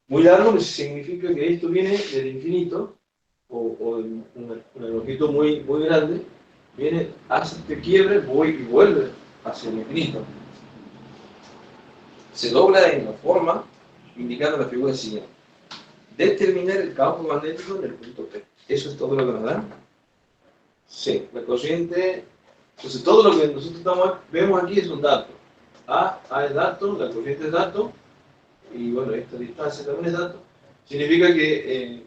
Muy largo significa que esto viene del infinito, o de una longitud muy, muy grande, viene, hace este quiebre, voy y vuelve hacia el infinito. Se dobla en la forma indicando la figura siguiente. Determinar el campo magnético en el punto P. ¿Eso es todo lo que nos dan? Sí, la corriente. Entonces, todo lo que nosotros vemos aquí es un dato. A es dato, la corriente es dato, y bueno, esta distancia también es dato. Significa que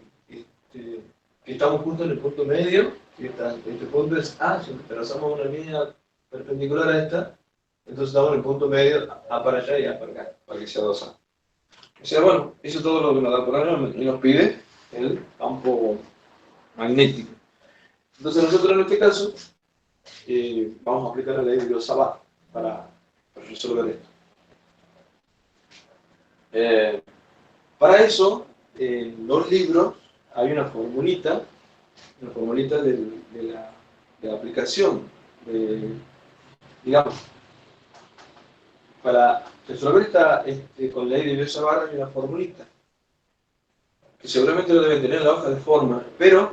estamos justo en el punto medio, que este punto es A, si trazamos una línea perpendicular a esta, entonces estamos en el punto medio, A para allá y A para acá, para que sea 2A. O sea, bueno, eso es todo lo que nos da por ahora y nos pide el campo magnético. Entonces nosotros en este caso vamos a aplicar la ley de Dios-Sabat para resolver esto. Para eso, en los libros hay una formulita de la aplicación, digamos, para resolver con la ley de Dios-Sabat hay una formulita, que seguramente lo deben tener en la hoja de forma, pero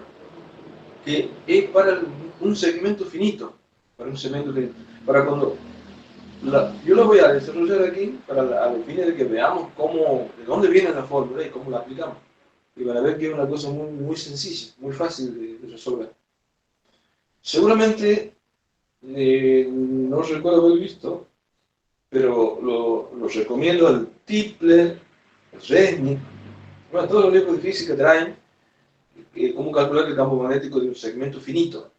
que es para un segmento finito, para cuando yo lo voy a desarrollar aquí a los fines de que veamos de dónde viene la fórmula y cómo la aplicamos. Y van a ver que es una cosa muy, muy sencilla, muy fácil de resolver. Seguramente, no recuerdo haber visto, pero lo recomiendo al Tipler, al Resnick, bueno, todos los libros de física traen cómo calcular el campo magnético de un segmento finito.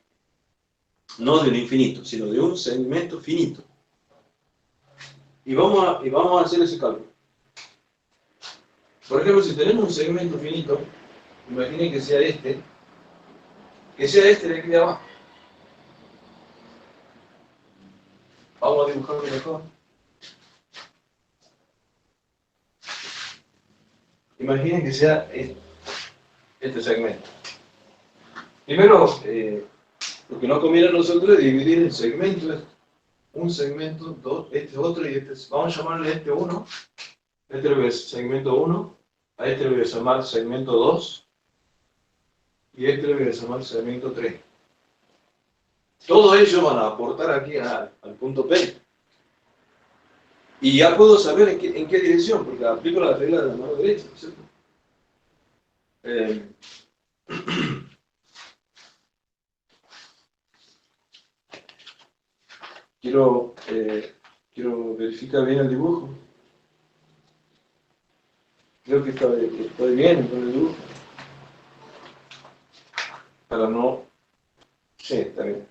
No de un infinito, sino de un segmento finito. Y vamos a hacer ese cálculo. Por ejemplo, si tenemos un segmento finito, imaginen que sea este de aquí de abajo. Vamos a dibujarlo mejor. Imaginen que sea este segmento. Primero, lo que nos conviene a nosotros es dividir el segmento, un segmento, dos, este otro y este. Vamos a llamarle este 1. Este lo voy a segmento 1. A este lo voy a llamar segmento 2. Y este lo voy a llamar segmento 3. Todos ellos van a aportar aquí al punto P. Y ya puedo saber en qué dirección, porque aplico la regla de la mano derecha, ¿cierto? Quiero verificar bien el dibujo. Creo que estoy bien con el dibujo. Para no... Sí, está bien.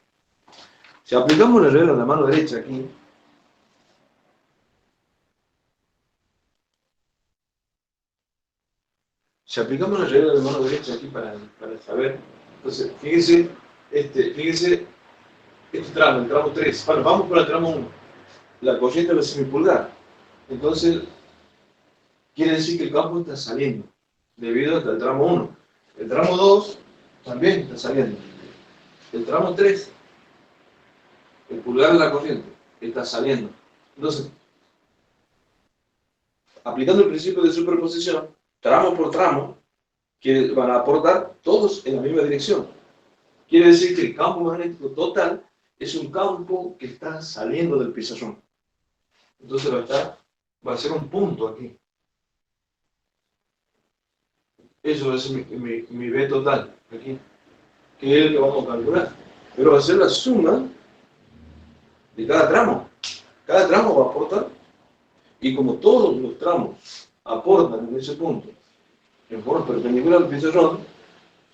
Si aplicamos la regla de la mano derecha aquí, para saber, entonces, fíjense, fíjense este tramo, el tramo 3. Bueno, vamos por el tramo 1. La corriente va a ser mi pulgar. Entonces, quiere decir que el campo está saliendo, debido al tramo 1. El tramo 2 también está saliendo. El tramo 3, el pulgar de la corriente, está saliendo. Entonces, aplicando el principio de superposición, tramo por tramo, que van a aportar todos en la misma dirección. Quiere decir que el campo magnético total es un campo que está saliendo del pizarrón. Entonces va a ser un punto aquí. Eso es mi B total, aquí, que es el que vamos a calcular. Pero va a ser la suma de cada tramo. Cada tramo va a aportar, y como todos los tramos aportan en ese punto, en forma perpendicular al pizarrón,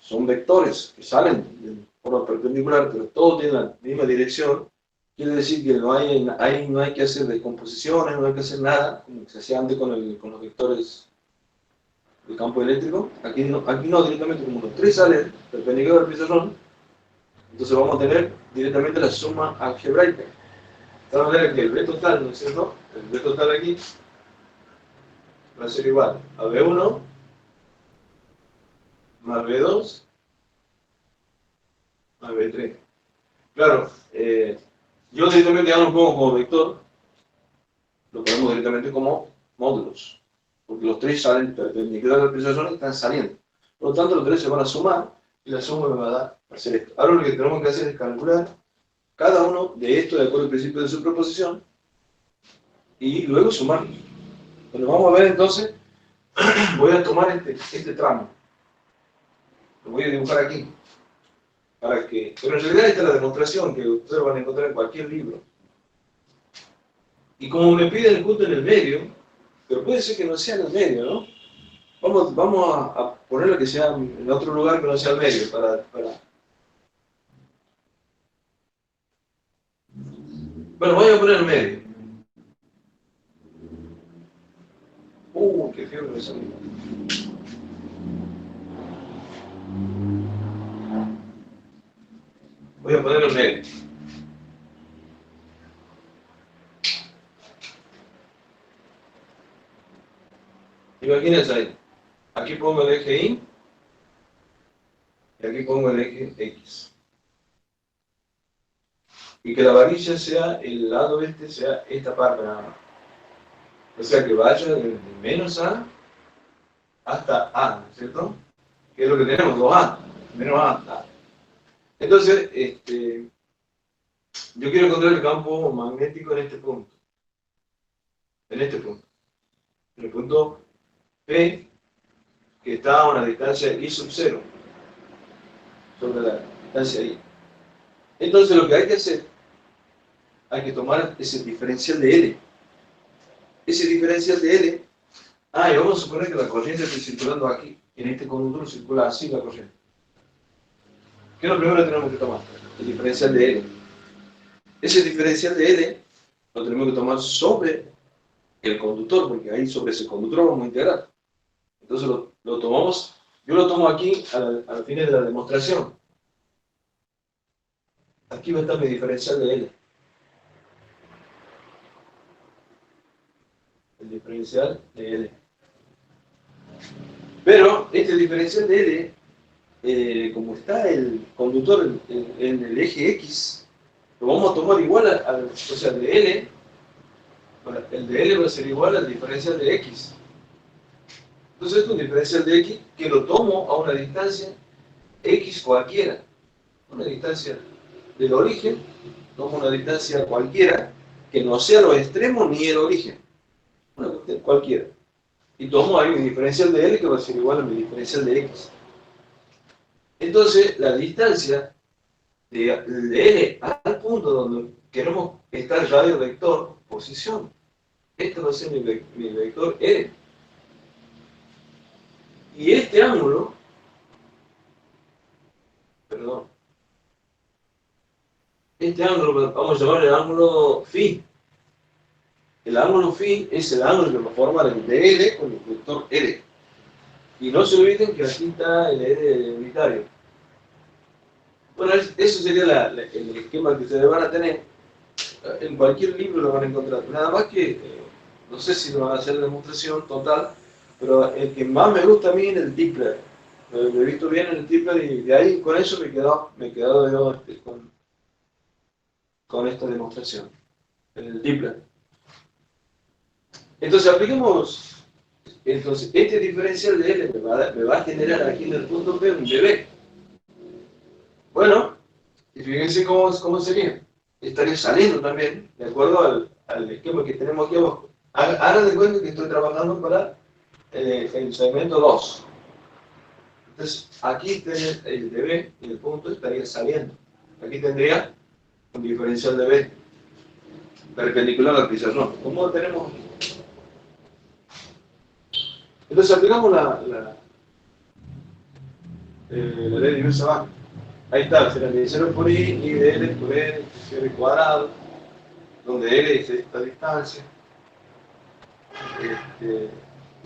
son vectores que salen de forma perpendicular, pero todos tienen la misma dirección. Quiere decir que no hay que hacer descomposiciones, no hay que hacer nada, como se hacía antes con los vectores del campo eléctrico. Aquí no, directamente como los tres salen perpendicular al pizarrón, entonces vamos a tener directamente la suma algebraica. De tal manera que el B total, ¿no es cierto? El B total aquí va a ser igual a B1 más B2 más B3. Claro, yo directamente ya no lo pongo como vector, lo ponemos directamente como módulos. porque los tres salen perpendicular al pizarrón y están saliendo. Por lo tanto, los tres se van a sumar y la suma me va a dar hacer esto. Ahora lo que tenemos que hacer es calcular cada uno de estos de acuerdo al principio de superposición y luego sumarlos. Bueno, vamos a ver entonces, voy a tomar este tramo, lo voy a dibujar aquí, para que, pero en realidad esta es la demostración que ustedes van a encontrar en cualquier libro. Y como me piden justo en el medio, pero puede ser que no sea en el medio, ¿no? Vamos a ponerlo que sea en otro lugar que no sea el medio, Bueno, voy a poner el medio. Qué feo que me salió. Voy a poner el medio. Imagínense ahí. Aquí pongo el eje Y y aquí pongo el eje X. Y que la varilla sea, el lado este sea esta parte nada más. O sea que vaya de menos A hasta A, ¿no es cierto? Que es lo que tenemos, 2A, menos A. Entonces, yo quiero encontrar el campo magnético en este punto. En este punto. En el punto P, que está a una distancia I sub 0, sobre la distancia I. Entonces lo que hay que hacer, hay que tomar ese diferencial de L. Ese diferencial de L, y vamos a suponer que la corriente está circulando aquí. En este conductor circula así la corriente. ¿Qué es lo primero que tenemos que tomar? El diferencial de L. Ese diferencial de L lo tenemos que tomar sobre el conductor, porque ahí sobre ese conductor vamos a integrar. Entonces lo tomamos, yo lo tomo aquí al final de la demostración. Aquí va a estar mi diferencial de L. El diferencial de L. Pero este diferencial de L, como está el conductor en el eje X, lo vamos a tomar igual o sea, el de L, el de L va a ser igual al diferencial de X. Entonces esto es un diferencial de X que lo tomo a una distancia X cualquiera. Una distancia del origen, tomo una distancia cualquiera que no sea los extremos ni el origen. Una distancia cualquiera. Y tomo ahí mi diferencial de L que va a ser igual a mi diferencial de X. Entonces la distancia de L al punto donde queremos estar el radio vector, posición. Este va a ser mi vector L. Y este ángulo, este ángulo vamos a llamarle el ángulo phi. El ángulo phi es el ángulo que nos forma el de L con el vector L. Y no se olviden que aquí está el L unitario. Bueno, eso sería el esquema que ustedes van a tener. En cualquier libro lo van a encontrar. Nada más que, no sé si lo van a hacer demostración total, pero el que más me gusta a mí es el Tipler. Lo he visto bien en el Tipler y de ahí con eso me he quedado yo con esta demostración. En el Tipler. Entonces apliquemos, este diferencial de L me va a generar aquí en el punto P un dB. Bueno, y fíjense cómo sería. Estaría saliendo también, de acuerdo al esquema que tenemos aquí abajo. Hagan de cuenta que estoy trabajando para el segmento 2. Entonces, aquí tenés el dB y el punto estaría saliendo. Aquí tendría un diferencial de B perpendicular al pizarrón. ¿Cómo lo tenemos? Entonces aplicamos la ley de diversa baja. Ahí está, será de 0 por I de L por L, R cuadrado, donde L es esta distancia.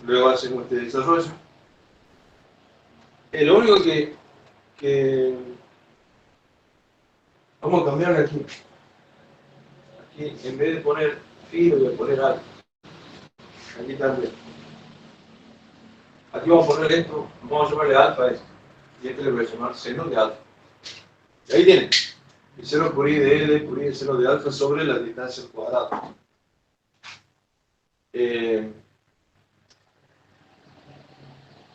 Luego hacemos este desarrollo. Lo único que vamos a cambiar aquí. Aquí, en vez de poner phi, lo voy a poner alfa. Aquí también. Aquí vamos a poner esto, vamos a llamarle alfa a esto. Y este le voy a llamar seno de alfa. Y ahí tienen. El 0 por I de L por I de seno de alfa sobre la distancia al cuadrado.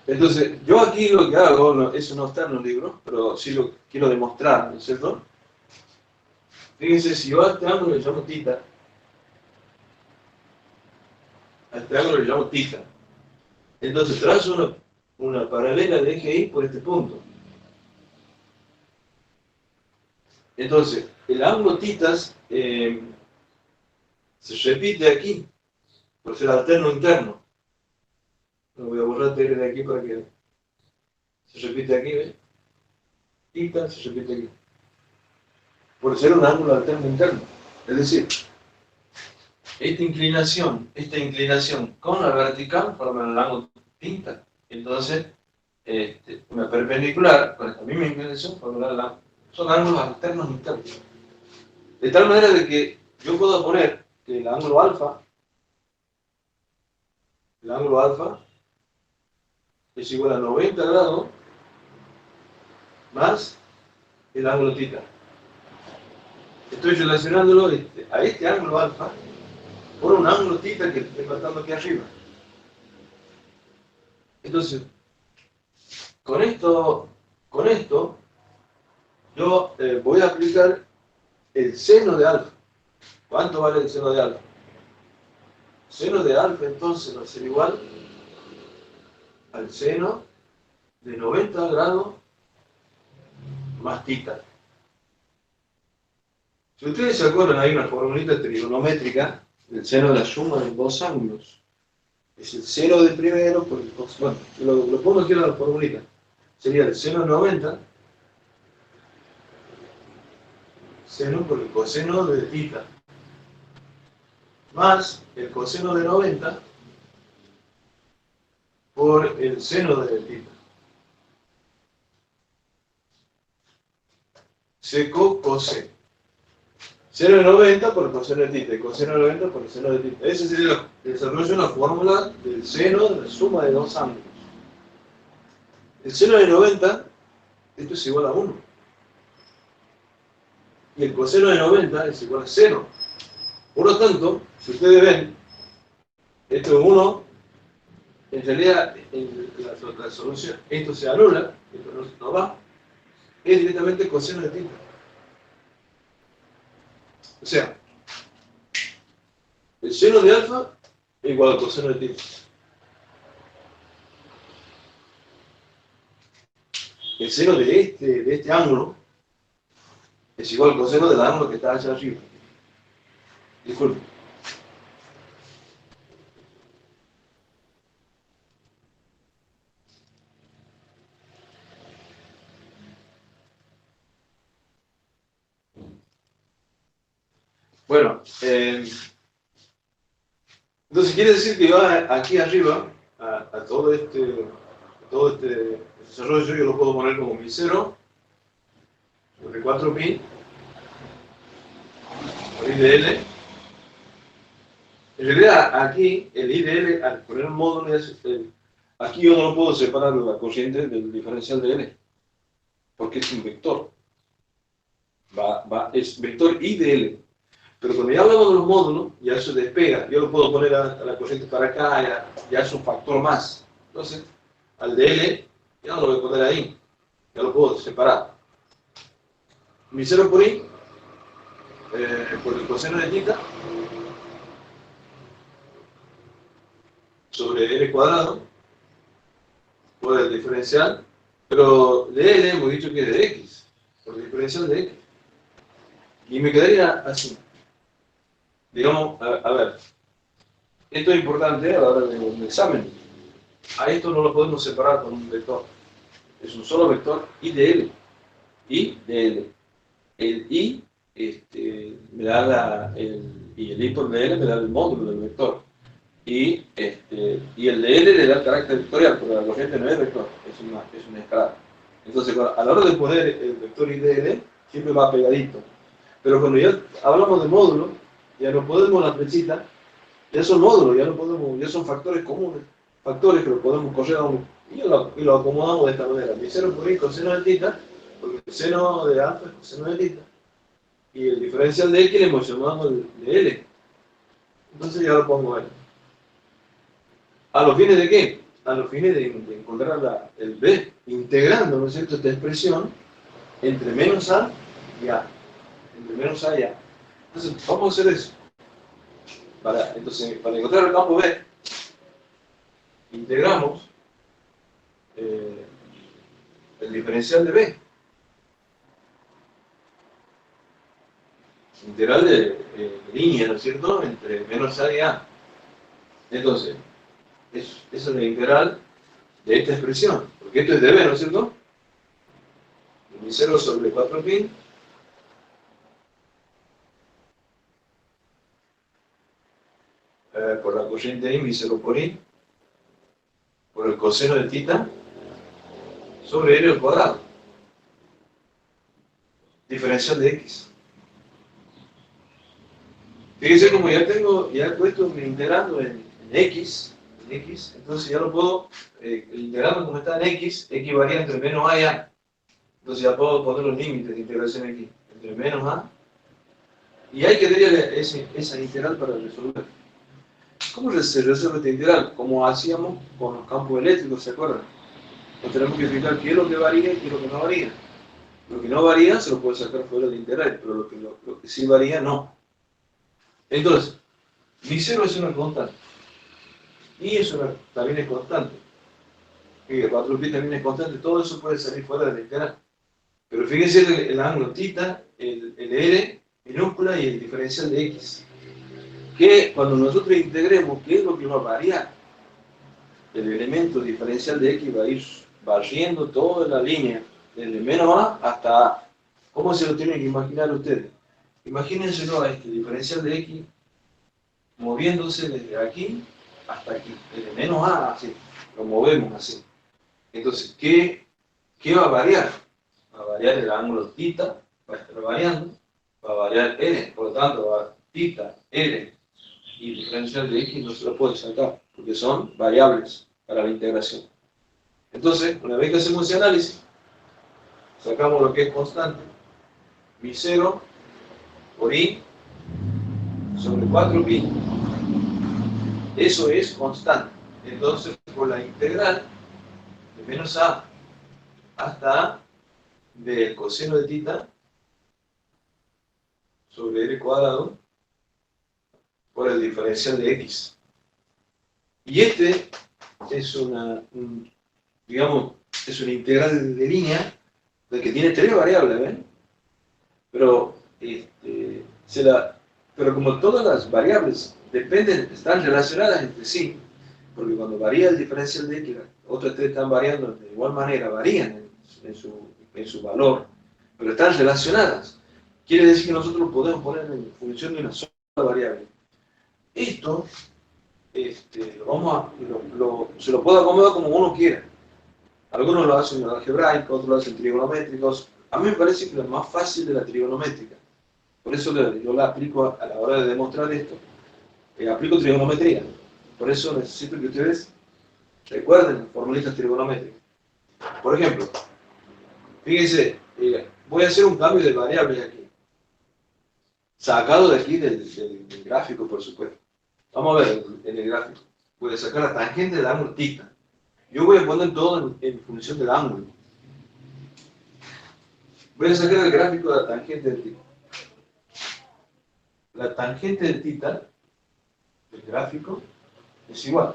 Entonces, yo aquí lo que hago, eso no está en los libros, pero sí lo quiero demostrar, ¿no es cierto? Fíjense, si yo a este ángulo le llamo tita, a este ángulo le llamo tita, entonces trazo una paralela de eje Y por este punto. Entonces, el ángulo titas se repite aquí, por ser alterno interno. Lo voy a borrar de aquí para que se repite aquí, ¿ves? Tita se repite aquí. Por ser un ángulo alterno interno. Es decir, esta inclinación con la vertical forman el ángulo tita. Entonces, una perpendicular con esta misma inclinación formará el ángulo. Son ángulos alternos internos. De tal manera de que yo puedo poner que el ángulo alfa es igual a 90 grados más el ángulo tita. Estoy relacionándolo a este ángulo alfa por un ángulo tita que estoy marcando aquí arriba. Entonces, con esto yo voy a aplicar el seno de alfa. ¿Cuánto vale el seno de alfa? Seno de alfa entonces va a ser igual al seno de 90 grados más tita. Si ustedes se acuerdan, hay una formulita trigonométrica del seno de la suma de dos ángulos. Es el seno del primero por el coseno. Bueno, lo pongo aquí en la formulita. Sería el seno de 90 seno por el coseno de tita más el coseno de 90 por el seno de tita. Seco coseno. Seno de 90 por el coseno de tita y coseno de 90 por el seno de tita. Ese sería el desarrollo de una fórmula del seno de la suma de dos ángulos. El seno de 90, esto es igual a 1. Y el coseno de 90 es igual a 0. Por lo tanto, si ustedes ven, esto es 1, en realidad la solución, esto se anula, esto no va, es directamente coseno de tita. O sea, el seno de alfa es igual al coseno de tita. El seno de este ángulo es igual al coseno del ángulo que está hacia arriba. Disculpe. Bueno, entonces quiere decir que yo aquí arriba, a todo este desarrollo, yo lo puedo poner como mi 0 sobre 4pi por I de L. En realidad, aquí el I de L, al poner un módulo, aquí yo no lo puedo separar de la corriente del diferencial de L, porque es un vector. Es vector I de L. Pero cuando ya hablamos de los módulos, ya eso despega. Yo lo puedo poner a la corriente para acá, ya es un factor más. Entonces, al de L, ya no lo voy a poner ahí. Ya lo puedo separar. Mi 0 por I, por el coseno de tita, sobre L cuadrado, por el diferencial, pero de L hemos dicho que es de X, por el diferencial de X. Y me quedaría así. Digamos, a ver, esto es importante a la hora de un examen. A esto no lo podemos separar con un vector. Es un solo vector I de L. I de L. El I me da y el I por DL me da el módulo del vector. Y el de L le da el carácter vectorial, porque la corriente no es vector, es una escala. Entonces, a la hora de poner el vector I de L, siempre va pegadito. Pero cuando ya hablamos de módulo, ya no podemos la flechita, ya son módulos, ya son factores comunes, factores que lo podemos correr a uno, y lo acomodamos de esta manera. Mi 0 por I coseno de tita, porque el seno de alfa es coseno de tita, y el diferencial de X le hemos llamado de L. Entonces ya lo pongo ahí. ¿A los fines de qué? a los fines de encontrar el b, integrando, ¿no es cierto?, esta expresión entre menos a y a. Entre menos a y a. Entonces, vamos a hacer eso. Entonces, para encontrar el campo b, integramos el diferencial de b. Integral de línea, ¿no es cierto?, entre menos a y a. Entonces, esa es la integral de esta expresión, porque esto es de b, ¿no es cierto? Mi 0 sobre 4pi por la corriente i, mi 0 por i, por el coseno de θ, sobre L al cuadrado. Diferencial de x. Fíjense como ya he puesto mi integrando en x, entonces ya lo puedo, el integrando como está en x varía entre menos a y a. Entonces ya puedo poner los límites de integración aquí, entre menos a, y hay que tener esa integral para resolver. ¿Cómo se resuelve esta integral? Como hacíamos con los campos eléctricos, ¿se acuerdan? Pues tenemos que fijar qué es lo que varía y qué es lo que no varía. Lo que no varía se lo puede sacar fuera de integral, pero lo que sí varía, no. Entonces, mi 0 es una constante. Y eso también es constante. Y el 4pi también es constante. Todo eso puede salir fuera de la integral. Pero fíjense el ángulo θ, el R minúscula y el diferencial de x. Que cuando nosotros integremos, ¿qué es lo que va a variar? El elemento diferencial de x va a ir barriendo toda la línea, desde menos a hasta a. ¿Cómo se lo tienen que imaginar ustedes? Imagínenselo a este diferencial de x moviéndose desde aquí hasta aquí, desde menos a, así, lo movemos así. Entonces, ¿qué va a variar? Va a variar el ángulo θ, va a estar variando, va a variar r, por lo tanto, va a θ, r y el diferencial de x no se lo puede sacar, porque son variables para la integración. Entonces, una vez que hacemos ese análisis, sacamos lo que es constante, mi 0 por i sobre 4pi. Eso es constante. Entonces, por la integral de menos a hasta a del coseno de θ sobre r cuadrado por el diferencial de x. Y este es digamos, es una integral de línea de que tiene tres variables, ¿ven? Pero, pero como todas las variables están relacionadas entre sí, porque cuando varía el diferencial de x, otras tres están variando de igual manera, varían en su valor, pero están relacionadas. Quiere decir que nosotros lo podemos poner en función de una sola variable. Esto se lo puedo acomodar como uno quiera. Algunos lo hacen en algebraica, otros lo hacen trigonométricos. A mí me parece que lo más fácil de la trigonométrica. Por eso yo la aplico a la hora de demostrar esto. Aplico trigonometría. Por eso necesito que ustedes recuerden las formulitas trigonométricas. Por ejemplo, fíjense, voy a hacer un cambio de variables aquí. Sacado de aquí del gráfico, por supuesto. Vamos a ver en el gráfico. Voy a sacar la tangente del ángulo θ. Yo voy a poner todo en función del ángulo. Voy a sacar el gráfico de la tangente del θ. La tangente del θ, del gráfico, es igual.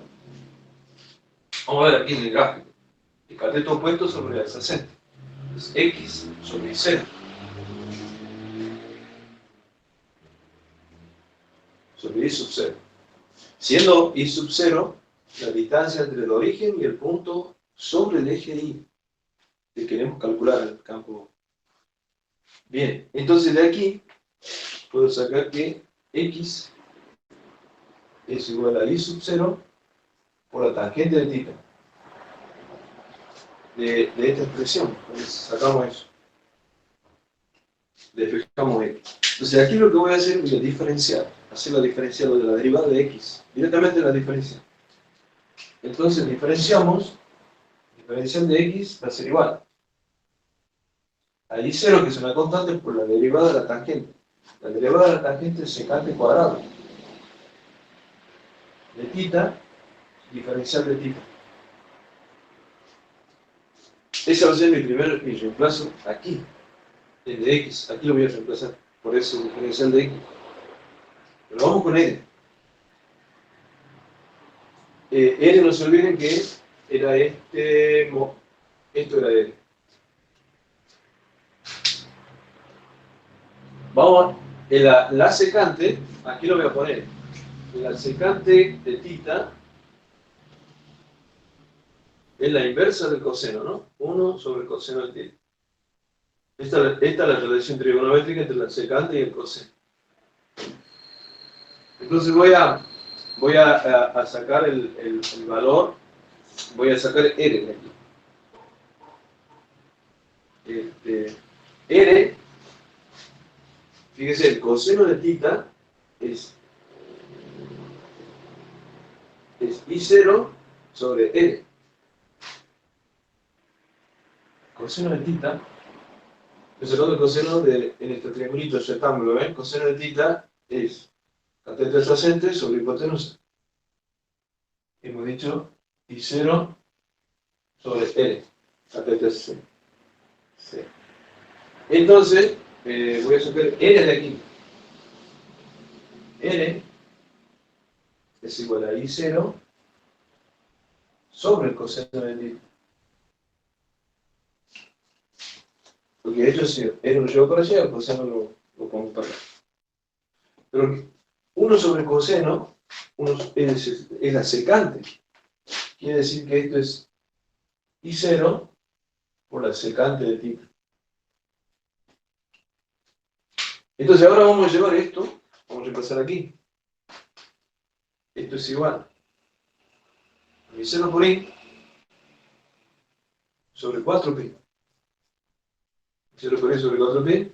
Vamos a ver aquí en el gráfico. El cateto opuesto sobre el adyacente. Es x sobre 0. Sobre i sub 0. Siendo i sub 0 la distancia entre el origen y el punto sobre el eje y que queremos calcular el campo. Bien, entonces de aquí puedo sacar que x es igual a i sub 0 por la tangente de θ. De esta expresión, entonces sacamos eso. Despejamos x. Entonces aquí lo que voy a hacer es diferenciar. Hacer la diferencial de la derivada de x. Directamente la diferencial. Entonces diferenciamos. Diferencial de x va a ser igual a i0, que es una constante, por la derivada de la tangente. La derivada de la tangente es secante cuadrado de θ, diferencial de θ. Ese va a ser mi reemplazo aquí, el de x. Aquí lo voy a reemplazar por ese diferencial de x. Pero vamos con R. R, no se olviden que era esto era R. Vamos, la secante, aquí lo voy a poner, la secante de tita es la inversa del coseno, ¿no? 1 sobre el coseno de tita. Esta es la relación trigonométrica entre la secante y el coseno. Entonces voy a sacar el valor, voy a sacar R de aquí. R, fíjese, el coseno de tita es I0 sobre R. Coseno de tita, estoy sacando el coseno en este triangulito rectángulo, ¿ven? Coseno de tita es cateto adyacente sobre hipotenusa. Hemos dicho I0 sobre R, cateto adyacente. Sí. Entonces, voy a sacar R de aquí. R es igual a I0 sobre el coseno de tita. Porque de hecho, si R lo llevo para allá, el coseno lo pongo para acá. Pero 1 sobre coseno es la secante. Quiere decir que esto es I0 por la secante de tita. Entonces ahora vamos a llevar esto, vamos a repasar aquí. Esto es igual a I0 por I sobre 4pi. I0 por I sobre 4pi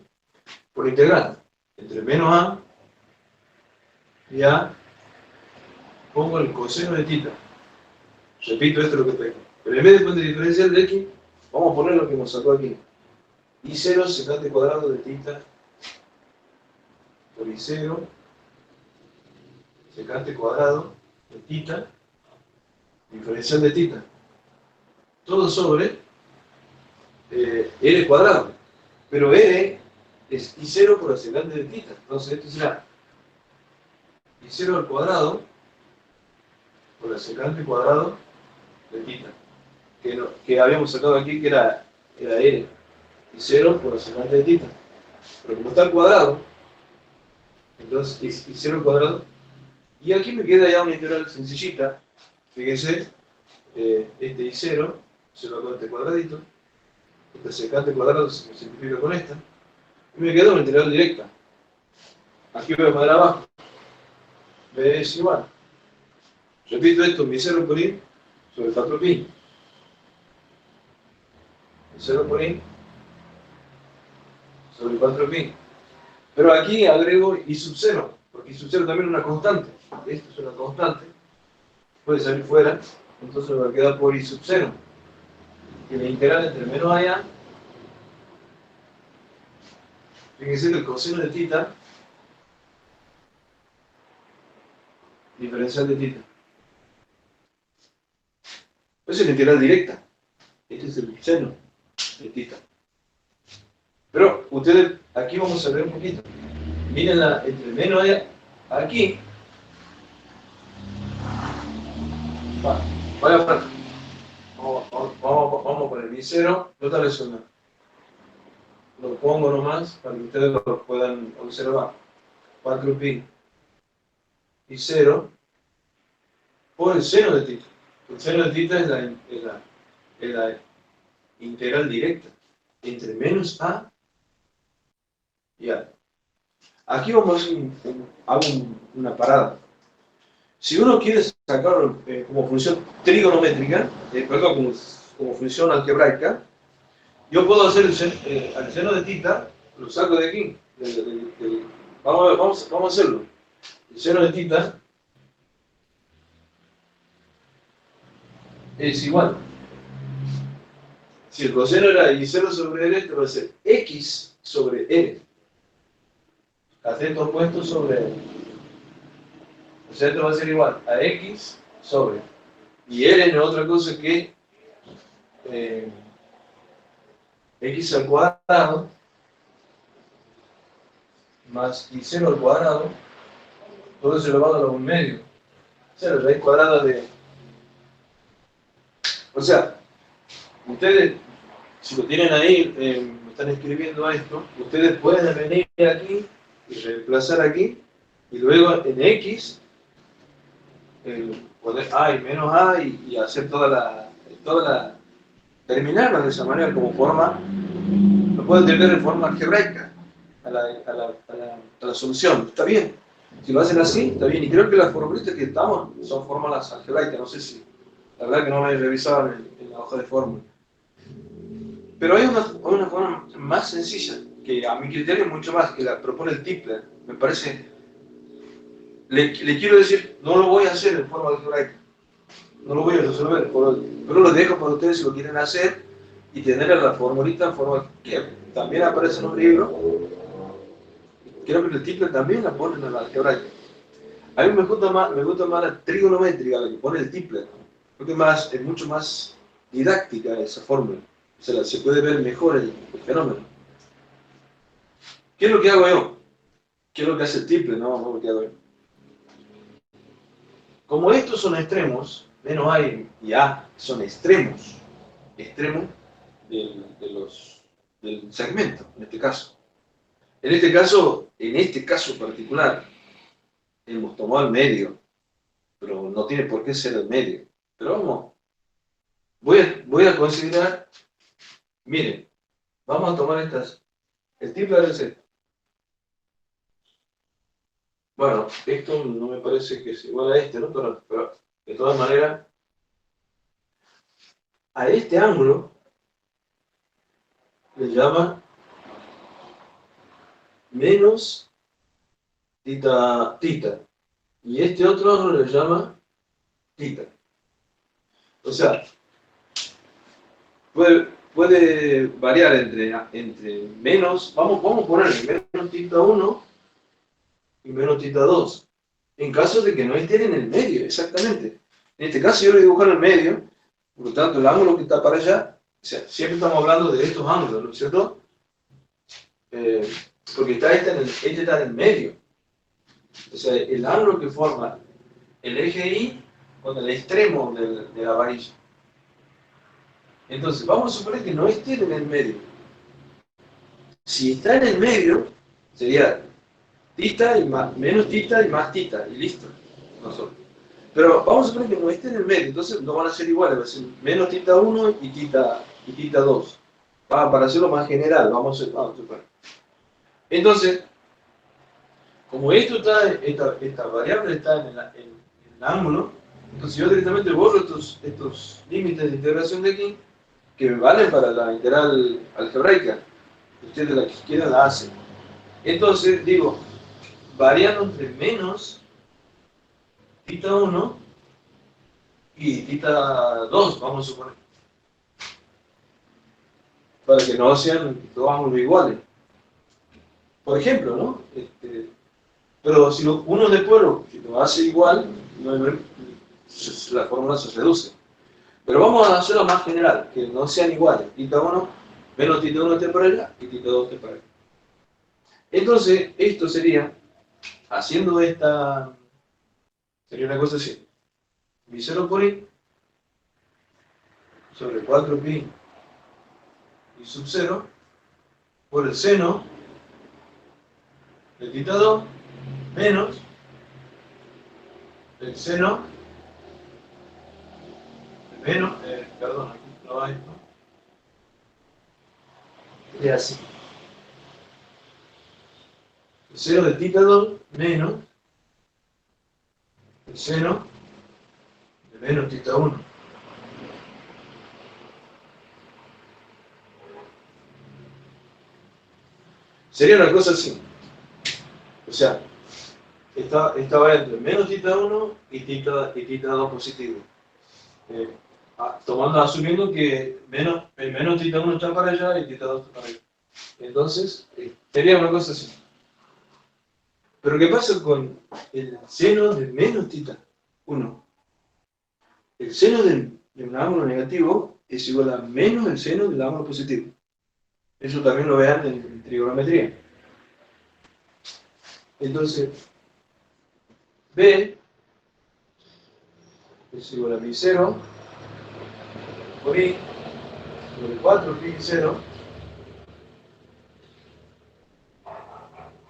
por integral entre menos A y A, pongo el coseno de tita. Repito, esto es lo que tengo. Pero en vez de poner diferencial de x, vamos a poner lo que nos sacó aquí. I0 secante cuadrado de tita por I0 secante cuadrado de tita, diferencial de tita. Todo sobre R cuadrado. Pero R es I0 por la secante de tita. Entonces esto será I0 al cuadrado por la secante cuadrado de tita. Que habíamos sacado aquí que era R. I0 por la secante de tita. Pero como está al cuadrado, entonces I0 al cuadrado. Y aquí me queda ya una integral sencillita. Fíjense, este I0 se lo hago este cuadradito. Esta secante cuadrado se simplifica con esta. Y me queda una integral directa. Aquí voy a poner abajo. B es igual. Repito esto, mi 0 por I sobre 4pi. Mi 0 por I sobre 4pi. Pero aquí agrego I sub 0, porque I sub 0 también es una constante. Esto es una constante. Puede salir fuera, entonces me va a quedar por I sub 0. Y la integral entre menos A y A. Fíjense que el coseno de tita, diferencial de tita. Esa es la integral directa. Este es el seno de tita. Pero ustedes, aquí vamos a ver un poquito. Miren entre menos A, aquí. Vaya para acá. Vamos a poner mi 0, no está resuelto. Lo pongo nomás para que ustedes lo puedan observar. 4pi y 0 por el seno de tita. El seno de tita es la integral directa entre menos A y A. Aquí vamos a hacer una parada. Si uno quiere sacarlo como función trigonométrica, perdón, como función algebraica, yo puedo hacer el seno de tita, lo saco de aquí. Vamos a hacerlo. El seno de tita es igual. Si el coseno era I0 sobre R, esto va a ser X sobre R. Cateto opuesto sobre R. O sea, esto va a ser igual a X sobre. Y R no es otra cosa que x al cuadrado más y0 al cuadrado, todo eso elevado a la 1/2. O sea, la raíz cuadrada de... O sea, ustedes, si lo tienen ahí, me están escribiendo esto, ustedes pueden venir aquí y reemplazar aquí, y luego en x, poner a y menos a y hacer toda la terminarlo de esa manera como forma, lo pueden tener en forma algebraica a la solución. Está bien. Si lo hacen así, está bien. Y creo que las formulitas que estamos son fórmulas algebraicas. No sé si, la verdad que no me he revisado en la hoja de fórmula. Pero hay una forma más sencilla, que a mi criterio es mucho más, que la propone el Tipler. Me parece, le quiero decir, no lo voy a hacer en forma algebraica. No lo voy a resolver, pero lo dejo para ustedes si lo quieren hacer y tener la formulita en forma que también aparece en un libro. Creo que el Tipler también la ponen en la algebraica. A mí me gusta más la trigonométrica, la que pone el Tipler. Porque es mucho más didáctica esa fórmula. O sea, se puede ver mejor el fenómeno. ¿Qué es lo que hago yo? ¿Qué es lo que hace el Tipler? No lo que hago yo. Como estos son extremos, menos A y A son extremos del segmento, en este caso. En este caso particular, hemos tomado el medio, pero no tiene por qué ser el medio. Pero vamos, voy a considerar, miren, vamos a tomar estas, el Tipler es esto. Bueno, esto no me parece que es igual a este, ¿no? Pero de todas maneras, a este ángulo le llama menos tita. Y este otro ángulo le llama tita. O sea, puede variar entre menos, vamos a poner menos tita 1 y menos tita 2. En caso de que no estén en el medio, exactamente. En este caso yo le dibujo en el medio, por lo tanto el ángulo que está para allá, o sea, siempre estamos hablando de estos ángulos, ¿no es cierto? Porque este está en el medio. O sea, el ángulo que forma el eje Y con el extremo de la varilla. Entonces, vamos a suponer que no esté en el medio. Si está en el medio, sería tita y menos tita y más tita, y listo. Pero vamos a suponer que no esté en el medio, entonces no van a ser iguales, va a ser menos tita 1 y tita 2. Para hacerlo más general, vamos a suponer. Entonces, como esta variable está en el ángulo, entonces yo directamente borro estos límites de integración de aquí, que me valen para la integral algebraica. Ustedes la que quieran la hacen. Entonces digo, variando entre menos tita 1 y tita 2, vamos a suponer. Para que no sean dos ángulos iguales. Por ejemplo, ¿no? Pero si uno después lo hace igual, la fórmula se reduce. Pero vamos a hacerlo más general, que no sean iguales. Tita 1, menos tita 1 esté para allá y tita 2 esté para allá. Entonces, esto sería, haciendo sería una cosa así. Mi 0 por I sobre 4pi y sub 0 por el seno de tita 2 menos el seno de menos, perdón, aquí no va esto. Y así. El seno de tita 2 menos el seno de menos tita 1. Sería una cosa así. O sea, estaba entre menos tita 1 y tita 2 positivo. Asumiendo que el menos tita 1 está para allá y tita 2 está para allá. Entonces, sería una cosa así. Pero ¿qué pasa con el seno de menos tita 1? El seno de un ángulo negativo es igual a menos el seno del ángulo positivo. Eso también lo vean en trigonometría. Entonces, B es igual a mi0 por I sobre 4 pi 0,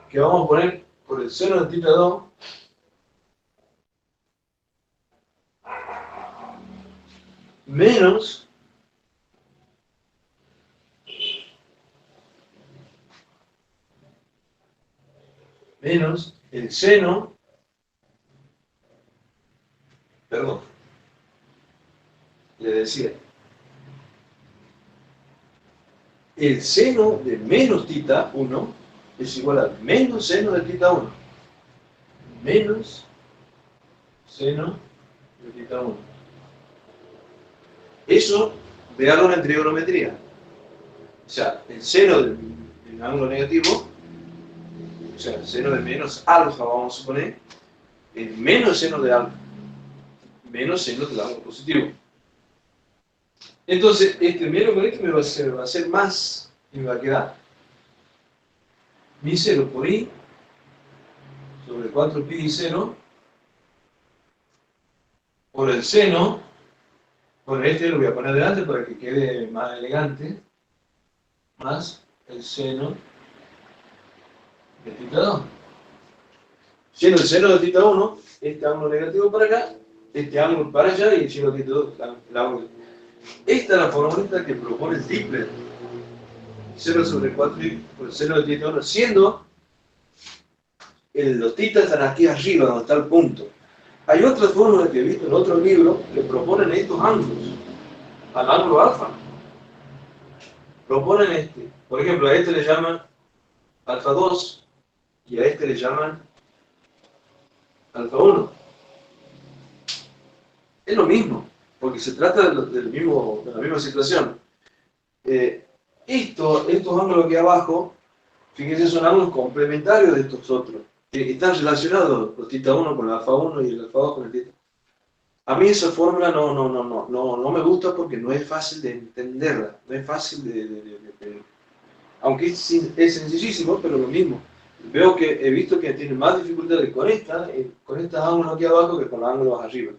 que vamos a poner por el seno de θ 2 menos el seno, perdón, le decía, el seno de menos θ 1 es igual a menos seno de θ 1, menos seno de θ 1. Eso, veanlo en trigonometría. O sea, el seno del ángulo negativo, o sea, el seno de menos alfa, vamos a suponer, es menos seno de alfa, menos seno del ángulo positivo. Entonces, este menos con este me va a ser más, y me va a quedar mi 0 por I sobre 4 pi 0 por el seno, bueno, este lo voy a poner delante para que quede más elegante, más el seno de θ 2. Siendo el seno de θ 1, este ángulo negativo para acá, este ángulo para allá y el seno de θ 2, el ángulo. Esta es la formulita que propone Tipler. 0 sobre 4 por el seno de θ 1, siendo los θ están aquí arriba, donde está el punto. Hay otra fórmula que he visto en otro libro que proponen estos ángulos, al ángulo alfa. Proponen este. Por ejemplo, a este le llaman alfa 2 y a este le llaman alfa 1. Es lo mismo, porque se trata de la misma situación. Estos ángulos aquí abajo, fíjense, son ángulos complementarios de estos otros. Están relacionados los θ 1 con el alfa 1 y el alfa 2 con el θ. A mí esa fórmula no me gusta porque no es fácil de entenderla, no es fácil aunque es sencillísimo, pero lo mismo. Veo que he visto que tiene más dificultades con estos ángulos aquí abajo que con los ángulos arriba.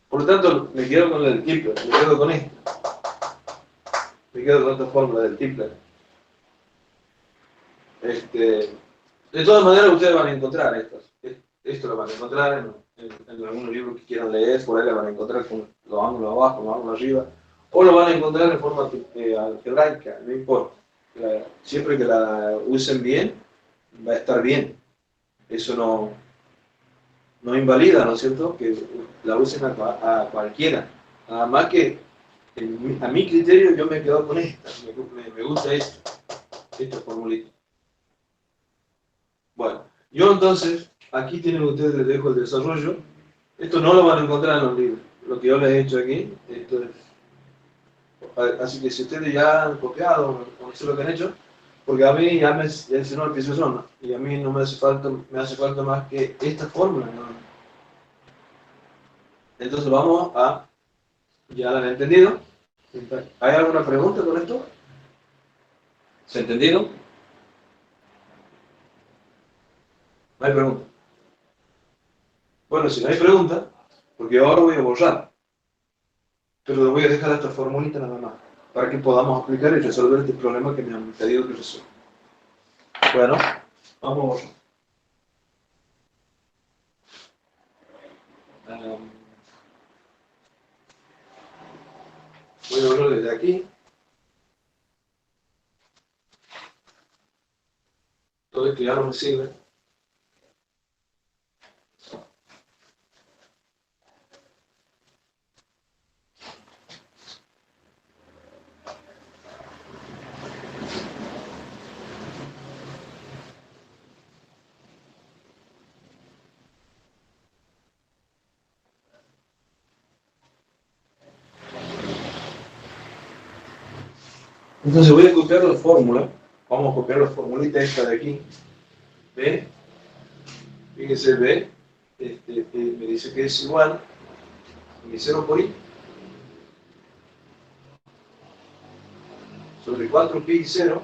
Por lo tanto, me quedo con el Tipler, me quedo con esto. Me quedo con esta fórmula del Tipler. De todas maneras, ustedes van a encontrar esto lo van a encontrar en algunos libros que quieran leer, por ahí lo van a encontrar con los ángulos abajo, los ángulos arriba, o lo van a encontrar en forma algebraica, no importa. Siempre que la usen bien, va a estar bien. Eso no invalida, ¿no es cierto?, que la usen a cualquiera. Nada más que a mi criterio yo me he quedado con esta, me gusta esta formulita. Bueno, yo entonces, aquí tienen ustedes, les dejo el desarrollo. Esto no lo van a encontrar en los libros, lo que yo les he hecho aquí. Esto es, así que si ustedes ya han copiado o no sé lo que han hecho, porque a mí ya enseñó el pizarrón, ¿no? Y a mí no me hace falta más que esta fórmula, ¿no? Entonces vamos a, ya la han entendido. ¿Hay alguna pregunta con esto? ¿Se entendieron? No hay pregunta. Bueno, si no hay pregunta, porque ahora voy a borrar, pero le voy a dejar esta formulita nada más, para que podamos aplicar y resolver este problema que me han pedido que resuelva. Bueno, vamos a borrar. Voy a borrar desde aquí. Todo esto ya no me sirve. Entonces voy a copiar la fórmula. Vamos a copiar la formulita esta de aquí. ¿Ve? Fíjense, ¿ve? Me dice que es igual a mi 0 por i sobre 4 pi 0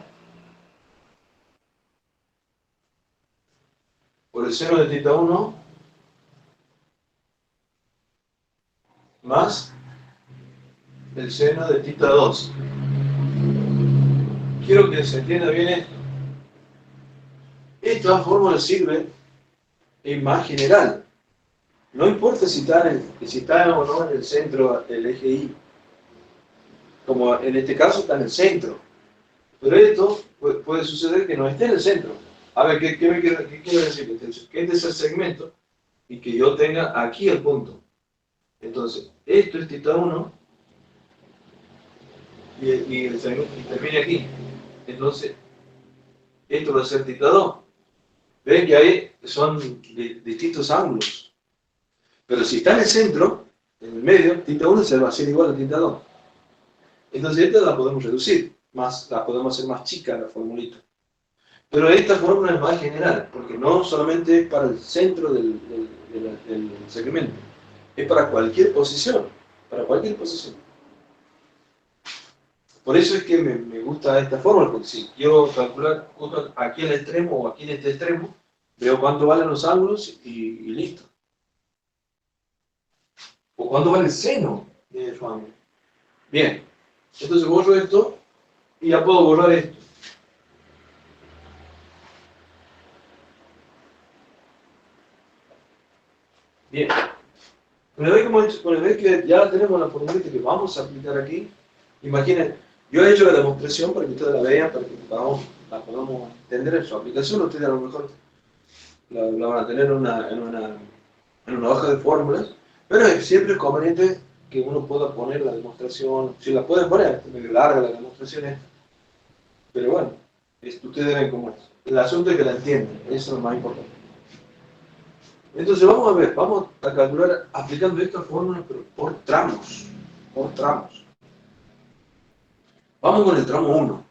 el seno de θ 1 más el seno de θ 2. Quiero que se entienda bien esto. Esta fórmula sirve en más general. No importa si está o no en el centro del eje Y. Como en este caso está en el centro. Pero esto puede suceder que no esté en el centro. A ver, ¿qué quiero decir? Que este es el segmento y que yo tenga aquí el punto. Entonces, esto es θ 1 y el segmento termina aquí. Entonces, esto va a ser θ 2. Ven que ahí son distintos ángulos. Pero si está en el centro, en el medio, θ 1 se va a hacer igual a θ 2. Entonces, esta la podemos reducir, la podemos hacer más chica la formulita. Pero esta fórmula es más general, porque no solamente es para el centro del segmento, es para cualquier posición, para cualquier posición. Por eso es que me gusta esta fórmula, porque si quiero calcular justo aquí en el extremo o aquí en este extremo, veo cuánto valen los ángulos y listo. O cuánto vale el seno de su ángulo. Bien, entonces borro esto y ya puedo borrar esto. Bien. Una vez que ya tenemos la formulita que vamos a aplicar aquí, imaginen, yo he hecho la demostración para que ustedes la vean, para que la podamos entender en su aplicación. Ustedes a lo mejor la van a tener en una hoja de fórmulas, pero siempre es conveniente que uno pueda poner la demostración. Si la pueden poner, es medio larga la demostración esta, pero bueno, ustedes ven cómo es. El asunto es que la entiendan, eso es lo más importante. Entonces vamos a calcular aplicando esta fórmula, pero por tramos, por tramos. Vamos con el tramo 1.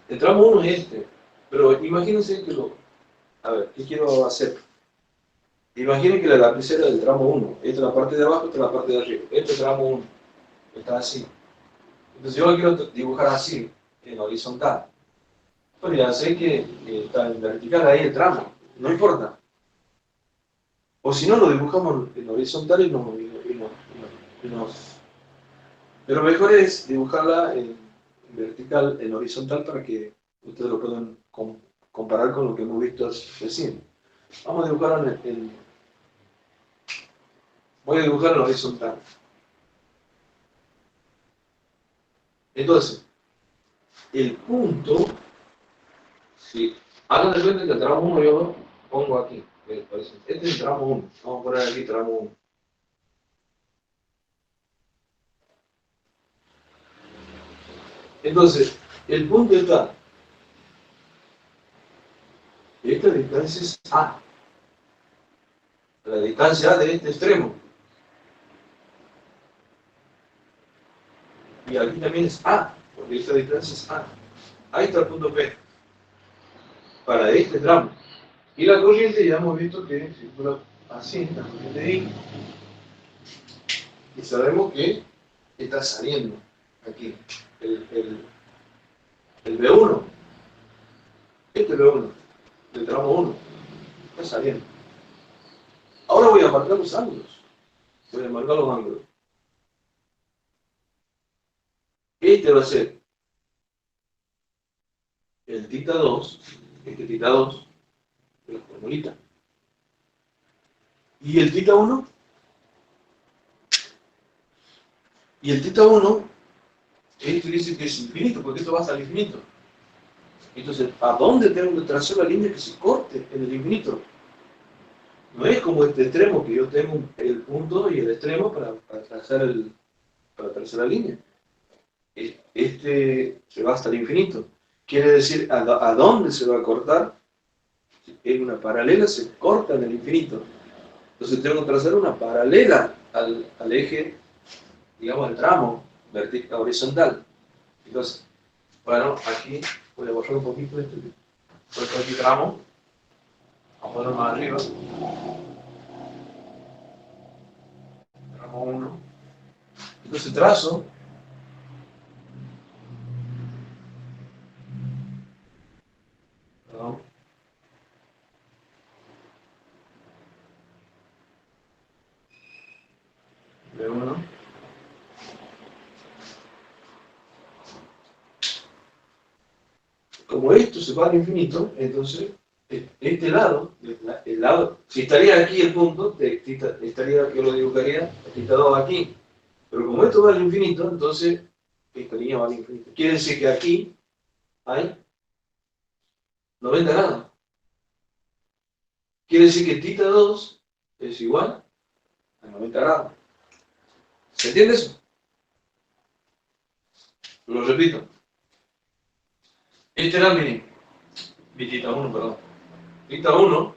El tramo 1 es este, pero imagínense que a ver, ¿qué quiero hacer? Imaginen que la lapicera del tramo 1, esta es la parte de abajo, esta es la parte de arriba. Este es el tramo 1, está así. Entonces yo lo quiero dibujar así, en horizontal. Pues ya sé que está en vertical ahí el tramo, no importa. O si no, lo dibujamos en horizontal y nos... Pero mejor es dibujarla en vertical, en horizontal, para que ustedes lo puedan comparar con lo que hemos visto recién. Vamos a dibujarlo voy a dibujar en horizontal. Entonces, el punto, si hagan de cuenta que el tramo 1 yo lo pongo aquí. Este es el tramo 1. Vamos a poner aquí tramo 1. Entonces, el punto está. Esta distancia es A. La distancia A de este extremo. Y aquí también es A, porque esta distancia es A. Ahí está el punto P. Para este tramo. Y la corriente ya hemos visto que circula así, la corriente I. Y sabemos que está saliendo aquí. El B1. Este B1. Del tramo 1. Está saliendo. Ahora voy a marcar los ángulos. Voy a marcar los ángulos. Este va a ser el θ 2, este θ 2, de la formulita. Y el θ 1, esto dice que es infinito, porque esto va hasta el infinito. Entonces, ¿a dónde tengo que trazar la línea que se corte en el infinito? No es como este extremo, que yo tengo el punto y el extremo para trazar la línea. Este se va hasta el infinito. Quiere decir, ¿a dónde se va a cortar? En una paralela se corta en el infinito. Entonces tengo que trazar una paralela al eje, digamos, al tramo vertical, horizontal. Entonces, bueno, aquí voy a borrar un poquito esto. Puesto aquí tramo. Vamos a ponerlo más arriba. Tramo 1. Entonces trazo. Perdón. como esto se va al infinito, entonces este lado, el lado, si estaría aquí el punto, estaría, yo lo dibujaría, θ 2 aquí. Pero como esto va al infinito, entonces esta línea va al infinito. Quiere decir que aquí hay 90 grados. Quiere decir que θ 2 es igual a 90 grados. ¿Se entiende eso? Lo repito. Este era mi θ 1, perdón. θ 1,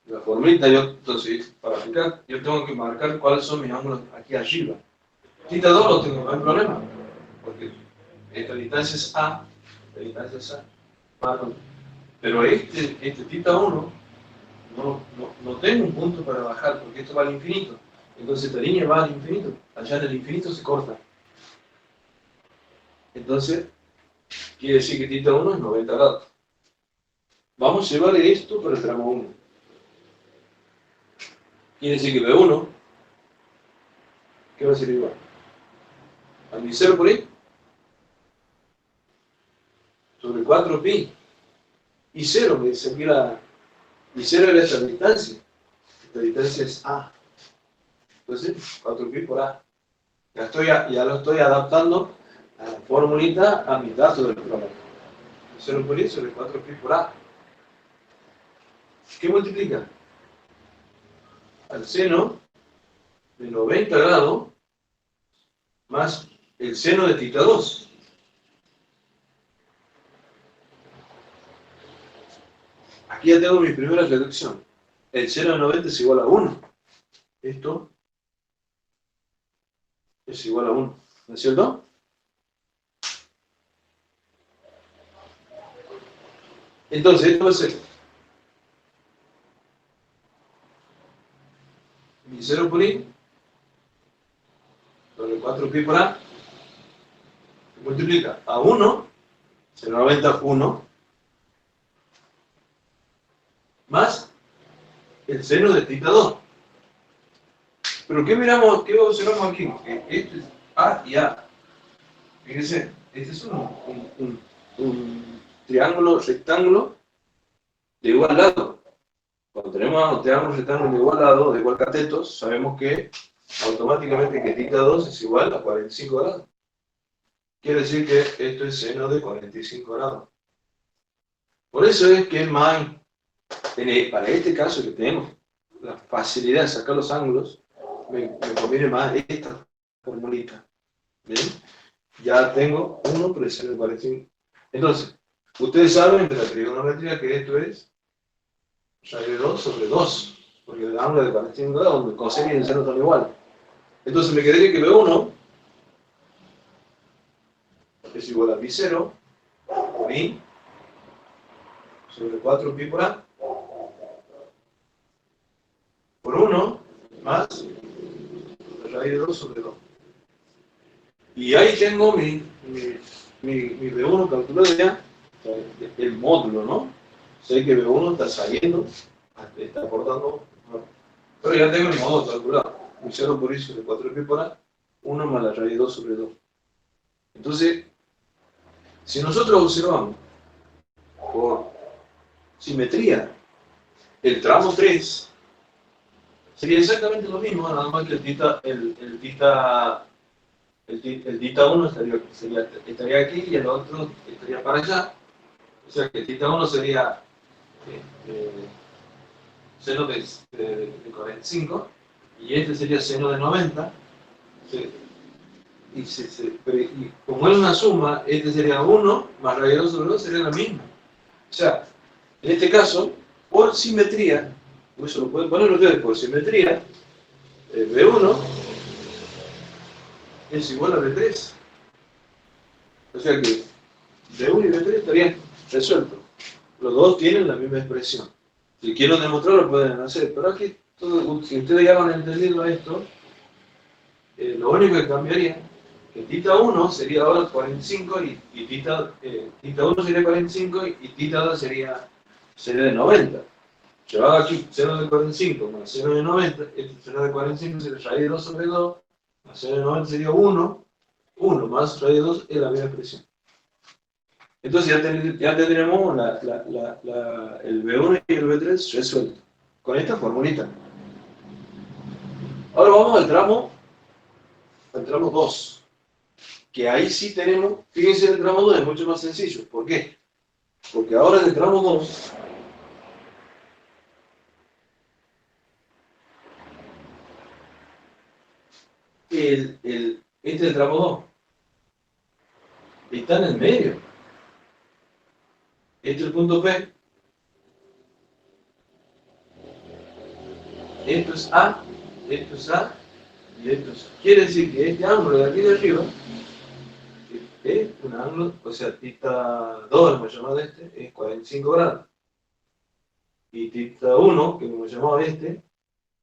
la formulita, entonces, para aplicar, yo tengo que marcar cuáles son mis ángulos aquí arriba. θ 2 lo tengo, no hay problema, porque esta distancia es A, esta distancia es A. Pero este θ 1 no tengo un punto para bajar, porque esto va al infinito. Entonces esta línea va al infinito, allá en el infinito se corta. Entonces, quiere decir que θ 1 es 90 grados. Vamos a llevar esto para el tramo 1. Quiere decir que B1, ¿qué va a ser igual? A mi 0 por ahí, sobre 4pi. Y 0, me dice aquí y 0 era esta distancia. Esta distancia es A. Entonces, 4pi por A. Ya lo estoy adaptando a la formulita a mis datos del programa. 0 por I sobre 4pi por A. ¿Qué multiplica? Al seno de 90 grados más el seno de θ 2. Aquí ya tengo mi primera reducción. El seno de 90 es igual a 1. Esto es igual a 1. ¿No es cierto? Entonces, esto va a ser mi 0 por I sobre 4pi por A se multiplica a 1, 0,90 1, más el seno de θ 2. Pero ¿qué miramos, qué observamos aquí? Este es A y A. Fíjense, este es un triángulo rectángulo de igual lado. Cuando tenemos triángulos rectángulos de igual lado, de igual catetos, sabemos que automáticamente que θ 2 es igual a 45 grados. Quiere decir que esto es seno de 45 grados. Por eso es que más, para este caso que tenemos la facilidad de sacar los ángulos, me conviene más esta formulita. ¿Bien? Ya tengo 1 por el seno de 45. Entonces, ustedes saben de la trigonometría que esto es raíz de 2 sobre 2, porque el ángulo de 45 grados, donde el coseno y el seno son iguales. Entonces me quedaría que B1 es igual a pi0 por I sobre 4pi por A por 1 más la raíz de 2 sobre 2. Y ahí tengo mi B1 calculado ya, el módulo, ¿no? Sé que B1 está saliendo, está aportando, pero ya tengo mi módulo calculado. Mi 0 por I sobre 4pi por A, 1 más la raíz de 2 sobre 2. Entonces, si nosotros observamos por simetría el tramo 3, sería exactamente lo mismo, nada más que el θ 1 estaría aquí y el otro estaría para allá. O sea que el θ 1 sería seno de 45 y este sería seno de 90. Y como es una suma, este sería 1 más raíz de 2 sobre 2 sería la misma. O sea, en este caso, por simetría, eso lo pueden poner ustedes, por simetría, B1 es igual a B3. O sea que B1 y B3 estarían resueltos. Los dos tienen la misma expresión. Si quieren demostrarlo, lo pueden hacer. Pero aquí, si ustedes ya han entendido esto, lo único que cambiaría, que θ 1 sería ahora 45 y θ 1 sería 45 y θ 2 sería de 90. Llevado aquí seno de 45 más seno de 90, este seno de 45 sería raíz de 2 sobre 2, más seno de 90 sería 1, 1 más raíz de 2 es la misma expresión. Entonces ya tendremos el B1 y el B3 resuelto con esta formulita. Ahora vamos al tramo 2, que ahí sí tenemos, fíjense, el tramo 2 es mucho más sencillo. ¿Por qué? Porque ahora en el tramo 2, este es el tramo 2, está en el medio. Este es el punto P, esto es A y esto es Quiere decir que este ángulo de aquí de arriba es un ángulo, o sea, θ2, hemos llamado es 45 grados. Y θ1, que hemos llamado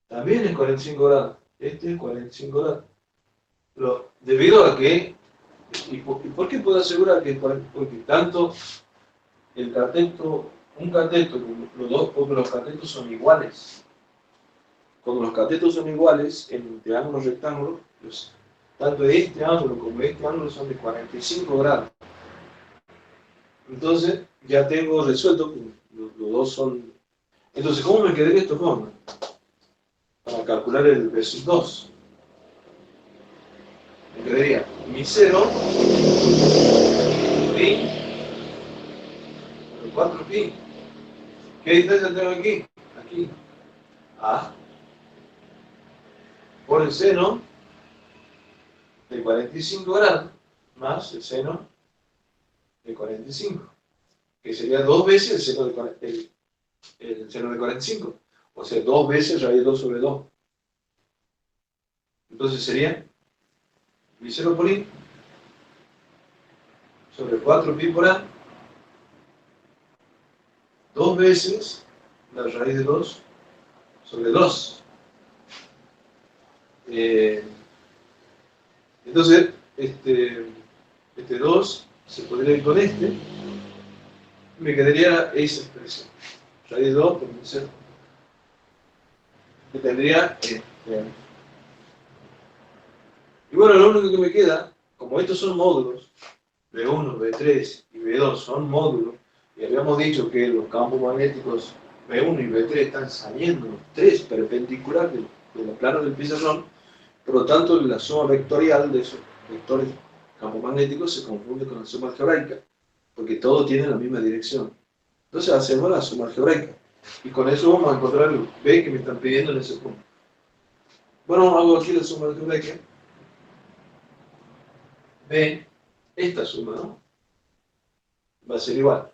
también es 45 grados. Este es 45 grados. Pero debido a que, ¿y por qué puedo asegurar que es 45? Porque tanto el cateto, un cateto, porque los catetos son iguales. Cuando los catetos son iguales, en un triángulo rectángulo, pues, tanto este ángulo como este ángulo son de 45 grados. Entonces, ya tengo resuelto que los dos son. Entonces, ¿cómo me quedé de esta forma? Para calcular el B2. Me quedaría mi 0, pi, 4 pi. ¿Qué distancia tengo aquí? Aquí. A. Por el seno de 45 grados más el seno de 45, que sería 2 veces el seno de 45, o sea, 2 veces raíz de 2 sobre 2. Entonces sería mi 0 por i sobre 4 pi por a, 2 veces la raíz de 2 sobre 2. Entonces, este 2 se podría ir con y me quedaría esa expresión. Raíz de 2 por 0. Que tendría y bueno, lo único que me queda, como estos son módulos, B1, B3 y B2 son módulos, y habíamos dicho que los campos magnéticos B1 y B3 están saliendo los tres perpendiculares de la plana del pizarrón, por lo tanto la suma vectorial de esos vectores campos magnéticos se confunde con la suma algebraica, porque todo tiene la misma dirección. Entonces hacemos la suma algebraica, y con eso vamos a encontrar el B que me están pidiendo en ese punto. Bueno, hago aquí la suma algebraica. B, esta suma, ¿no? Va a ser igual.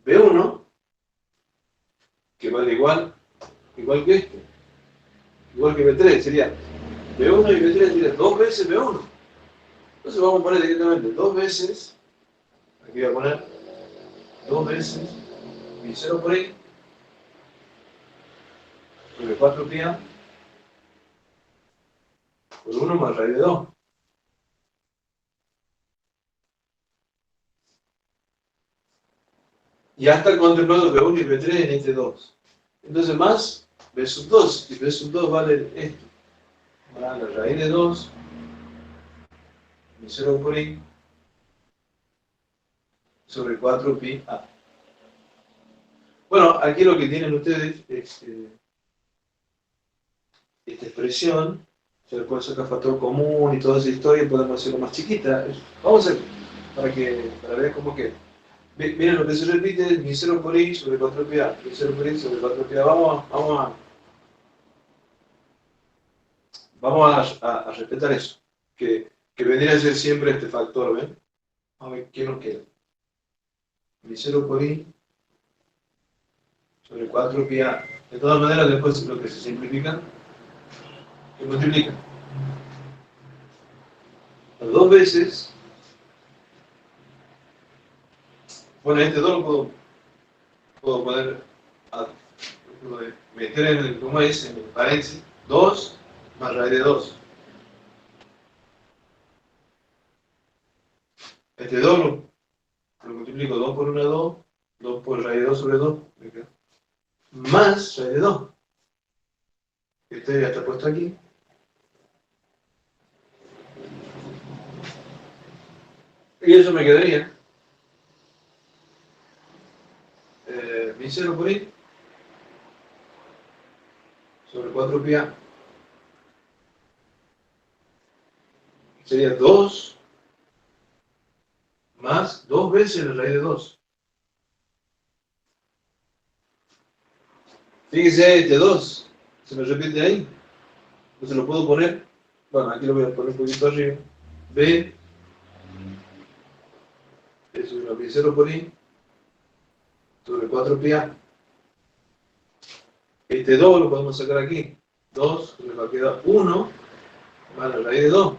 B1, que vale igual que igual que B3, sería B1 y B3 sería 2 veces B1. Entonces vamos a poner directamente 2 veces, aquí voy a poner 2 veces mi 0 por i sobre 4 pi a por 1 más raíz de 2. Ya está contemplado B1 y B3 en este 2. Entonces más B sub 2, y B sub 2 vale esto. Vale la raíz de 2, mi 0 por i sobre 4 pi a. Bueno, aquí lo que tienen ustedes es esta expresión, se le puede sacar factor común y toda esa historia, podemos hacerlo más chiquita. Vamos a hacer para ver cómo queda. Miren, lo que se repite es mi 0 por i sobre 4 pi a, mi 0 por i sobre 4 pi a. Vamos a respetar eso, que vendría a ser siempre este factor, ¿ven? A ver, ¿qué nos queda? Mi 0 por i sobre 4 pi a. De todas maneras, después lo que se simplifica, se multiplica. Las dos veces, bueno, este 2 lo puedo poner, meter en el, ¿cómo es? En el paréntesis, 2 más raíz de 2. Este 2 lo multiplico 2 por 1, 2, 2 por raíz de 2 sobre 2, más raíz de 2. Este ya está puesto aquí. Y eso me quedaría. Mi 0 por i sobre 4 pi a sería 2 más 2 veces la raíz de 2. Fíjese, este 2 se me repite ahí. Entonces lo puedo poner, bueno, aquí lo voy a poner un poquito arriba. B es una pi 0 por i sobre 4 pi a. Este 2 lo podemos sacar aquí. 2 me va a quedar 1 más la raíz de 2.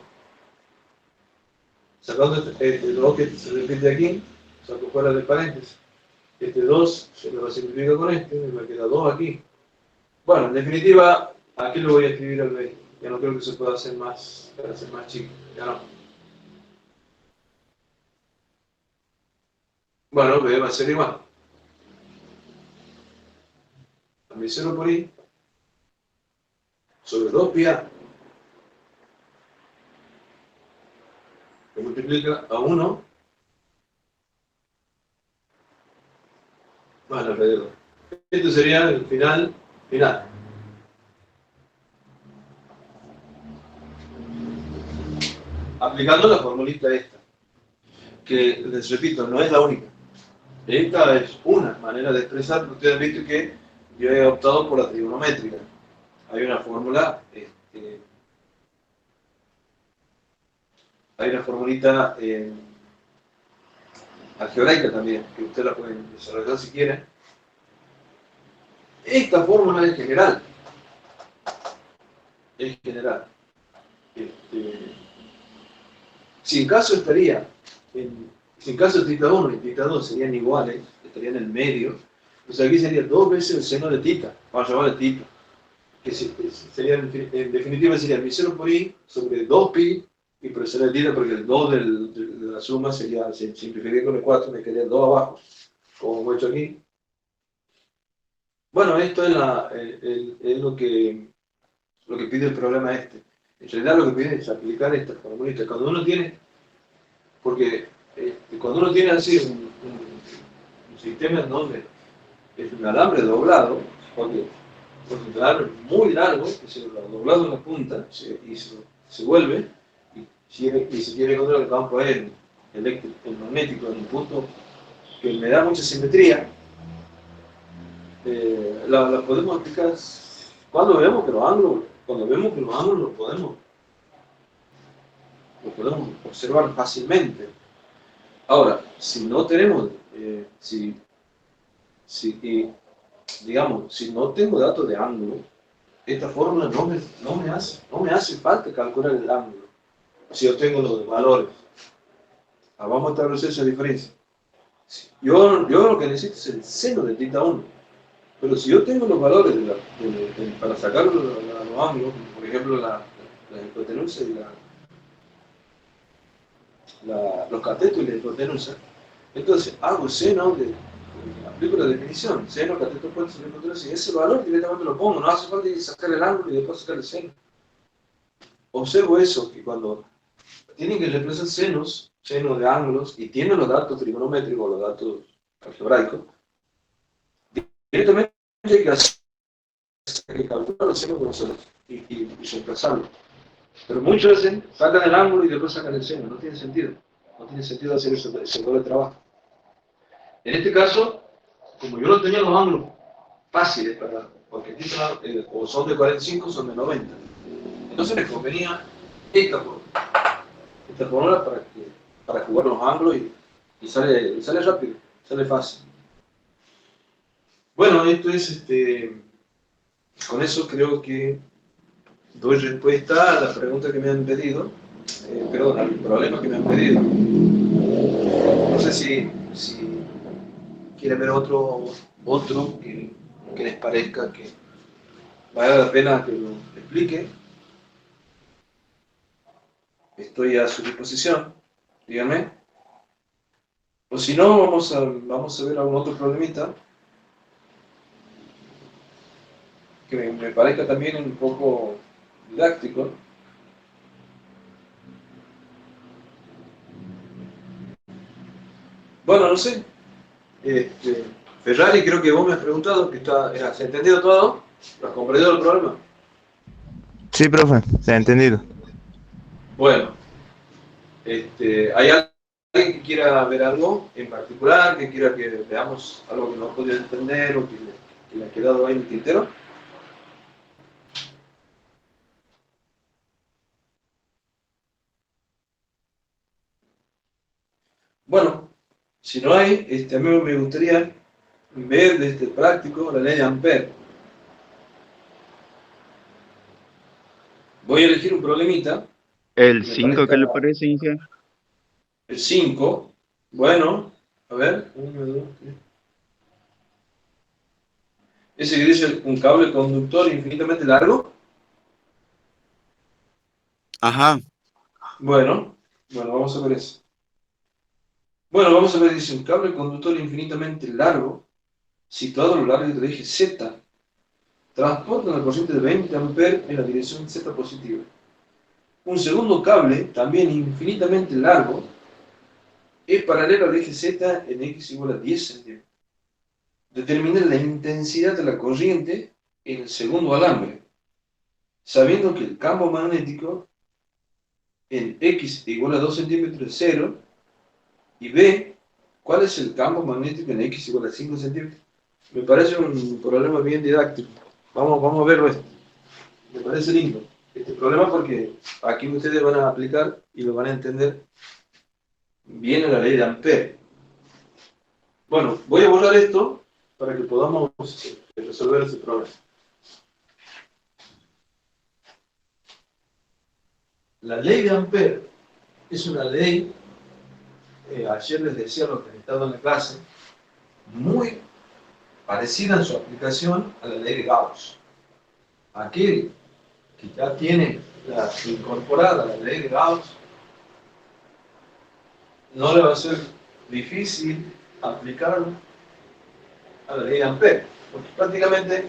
Sacando este 2 que se repite aquí, saco fuera del paréntesis. Este 2 se me va a simplificar con este, me queda 2 aquí. Bueno, en definitiva, aquí lo voy a escribir al B. Ya no creo que se pueda hacer más, para hacer más chico. Ya no. Bueno, B va a ser igual a mi 0 por i sobre 2 pi a, que multiplica a 1 más la raíz de 2. Esto sería el final. Aplicando la formulita esta, que les repito, no es la única. Esta es una manera de expresar, ustedes han visto que yo he optado por la trigonométrica. Hay una fórmula, hay una formulita algebraica también, que ustedes la pueden desarrollar si quieren. Esta fórmula es general. Si en caso estaría, si en caso θ1 y θ2 serían iguales, estarían en el medio, pues aquí sería 2 veces el seno de θ, vamos a llamarle θ, que sería, en definitiva sería mi 0 por i sobre 2 pi, y por el seno de θ, porque el 2 de la suma sería, se simplificaría con el 4, me quedaría 2 abajo, como hemos hecho aquí. Bueno, esto es lo que pide el problema este. En realidad lo que pide es aplicar esta formulita. Cuando uno tiene, porque cuando uno tiene así un sistema en donde es un alambre doblado, porque es un alambre muy largo, que se lo ha doblado en la punta y se vuelve, y se quiere encontrar el campo eléctrico, el magnético en un punto que me da mucha simetría, la podemos aplicar cuando vemos que los ángulos, lo podemos observar fácilmente. Ahora, si no tenemos, digamos, si no tengo datos de ángulo, esta fórmula no me hace falta calcular el ángulo. Si yo tengo los valores, vamos a establecer esa diferencia. Yo lo que necesito es el seno de θ1. Pero si yo tengo los valores para sacar los ángulos, por ejemplo la hipotenusa y los catetos y la hipotenusa, entonces hago seno, aplico la definición, seno, cateto opuesto, seno, hipotenusa, y ese valor directamente lo pongo, no hace falta sacar el ángulo y después sacar el seno. Observo eso, que cuando tienen que reemplazar senos de ángulos, y tienen los datos trigonométricos, los datos algebraicos, directamente hay que calcular los senos de nosotros y reemplazarlos. Pero muchos hacen, sacan el ángulo y después sacan el seno, no tiene sentido. No tiene sentido hacer ese doble trabajo. En este caso, como yo no tenía los ángulos fáciles, porque aquí o son de 45 o son de 90, entonces me convenía esta fórmula para jugar los ángulos y sale rápido, sale fácil. Bueno, esto es, con eso creo que doy respuesta a la pregunta que me han pedido, perdón, al problema que me han pedido. No sé si quieren ver otro que les parezca que vale la pena que lo explique. Estoy a su disposición, díganme. O si no, vamos a ver algún otro problemita que me parezca también un poco didáctico. Bueno, no sé. Ferrari, creo que vos me has preguntado, que ¿se ha entendido todo? ¿Lo has comprendido el problema? Sí, profe, se ha entendido. Bueno, ¿hay alguien que quiera ver algo en particular, que quiera que veamos algo que no ha podido entender o que le ha quedado ahí en el tintero? Bueno, si no hay, a mí me gustaría ver desde práctico la ley de Ampère. Voy a elegir un problemita El que me 5, ¿qué le parezca parece, Inge? el 5. Bueno, a ver, 1, 2, 3. Ese que dice un cable conductor infinitamente largo. Ajá. Bueno, vamos a ver eso. Bueno, vamos a ver, dice un cable conductor infinitamente largo, situado a lo largo del eje Z, transporta una corriente de 20 amperes en la dirección Z positiva. Un segundo cable, también infinitamente largo, es paralelo al eje Z en X igual a 10 centímetros. Determina la intensidad de la corriente en el segundo alambre, sabiendo que el campo magnético en X igual a 2 centímetros es 0, y B, ¿cuál es el campo magnético en X igual a 5 centímetros? Me parece un problema bien didáctico. Vamos a verlo esto. Me parece lindo este problema porque aquí ustedes van a aplicar y lo van a entender bien en la ley de Ampère. Bueno, voy a borrar esto para que podamos resolver ese problema. La ley de Ampère es una ley, ayer les decía lo que he estado en la clase, muy parecida en su aplicación a la ley de Gauss. Aquel que ya tiene incorporada la ley de Gauss, no le va a ser difícil aplicarlo a la ley de Ampère, porque prácticamente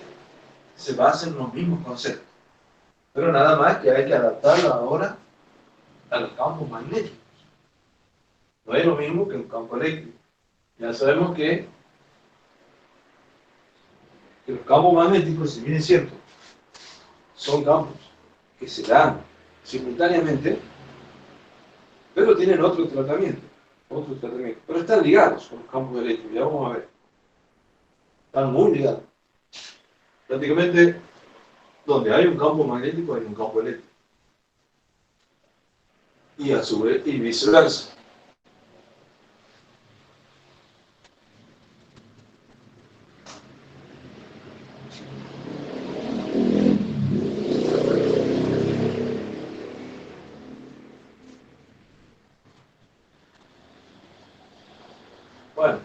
se basa en los mismos conceptos, pero nada más que hay que adaptarlo ahora a los campos magnéticos. No es lo mismo que un campo eléctrico. Ya sabemos que los campos magnéticos, si bien es cierto, son campos que se dan simultáneamente, pero tienen otro tratamiento, pero están ligados con los campos eléctricos, ya vamos a ver, están muy ligados. Prácticamente, donde hay un campo magnético hay un campo eléctrico, y a su vez, y viceversa. Bueno,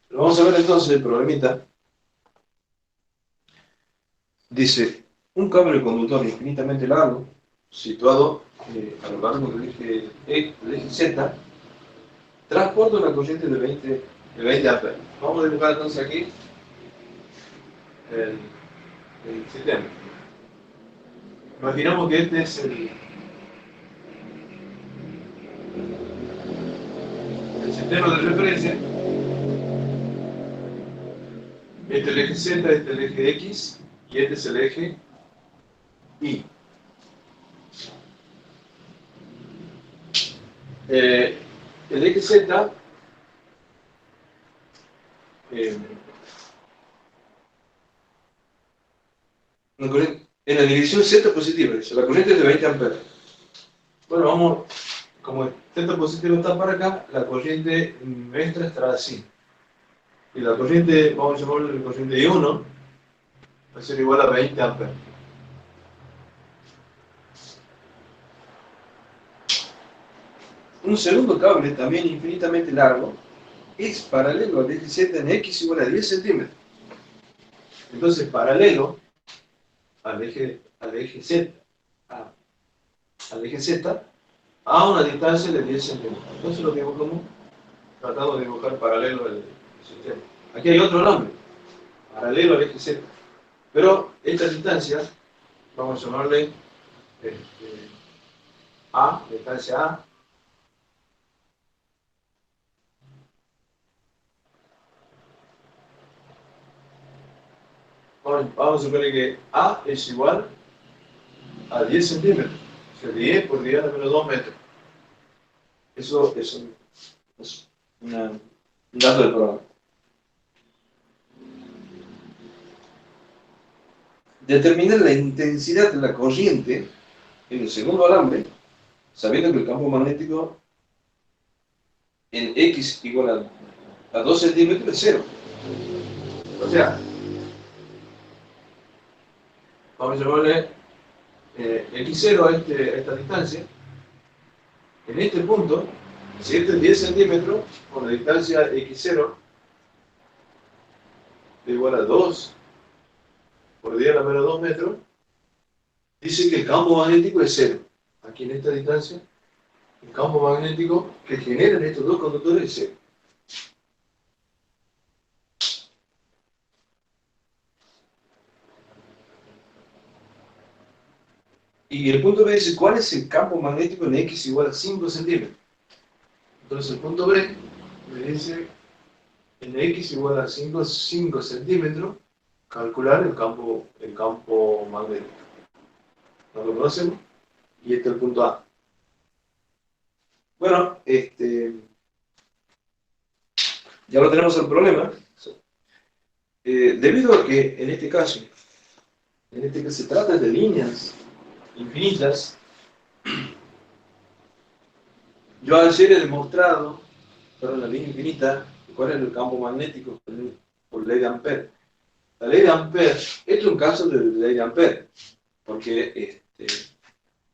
vamos a ver entonces el problemita. Dice, un cable conductor infinitamente largo, situado a lo largo del eje Z, transporta una corriente de 20 amperes. Vamos a dibujar entonces aquí el sistema. Imaginamos que este es el sistema de referencia. Este es el eje Z, este es el eje X y este es el eje Y. El eje Z, en la dirección Z positiva, dice, la corriente es de 20 amperes. Bueno, vamos, como el Z positivo está para acá, la corriente nuestra estará así. Y la corriente, vamos a llamarla la corriente I1, va a ser igual a 20 amperes. Un segundo cable, también infinitamente largo, es paralelo al eje Z en X igual a 10 centímetros. Entonces, paralelo al eje Z, al eje Z, a una distancia de 10 centímetros. Entonces lo dibujamos, tratamos de dibujar paralelo al sistema. Aquí hay otro nombre, paralelo al eje Z. Pero esta distancia, vamos a llamarle A, distancia A. Vamos a suponer que A es igual a 10 centímetros. O sea, 10 por 10 a la menos 2 metros. Eso es un dato del programa. Determinar la intensidad de la corriente en el segundo alambre, sabiendo que el campo magnético en X igual a 2 centímetros es 0. O sea, vamos a llamarle X0 a esta distancia. En este punto, si este es 10 centímetros, con la distancia X0 es igual a 2 por 10 a la menos 2 metros, dice que el campo magnético es 0. Aquí en esta distancia, el campo magnético que generan estos dos conductores es 0. Y el punto B dice, ¿cuál es el campo magnético en X igual a 5 centímetros? Entonces el punto B me dice, en X igual a 5 centímetros, calcular el campo magnético. ¿No lo conocemos? Y este es el punto A. Bueno, ya lo tenemos el problema. Debido a que en este caso se trata de líneas infinitas, yo ayer he demostrado, para la línea infinita, cuál es el campo magnético por ley de Ampère. La ley de Ampère, esto es un caso de ley de Ampère, porque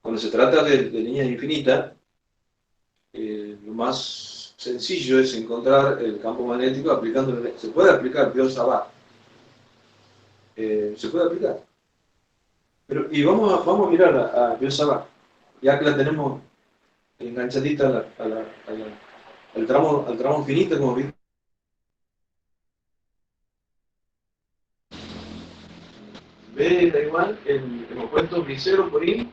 cuando se trata de líneas infinitas, lo más sencillo es encontrar el campo magnético aplicando, se puede aplicar Biot-Savart, se puede aplicar. Pero, y vamos a mirar a Biot-Savart, ya que la tenemos enganchadita al tramo infinito, como viste. B da igual, el opuesto pi0 por I,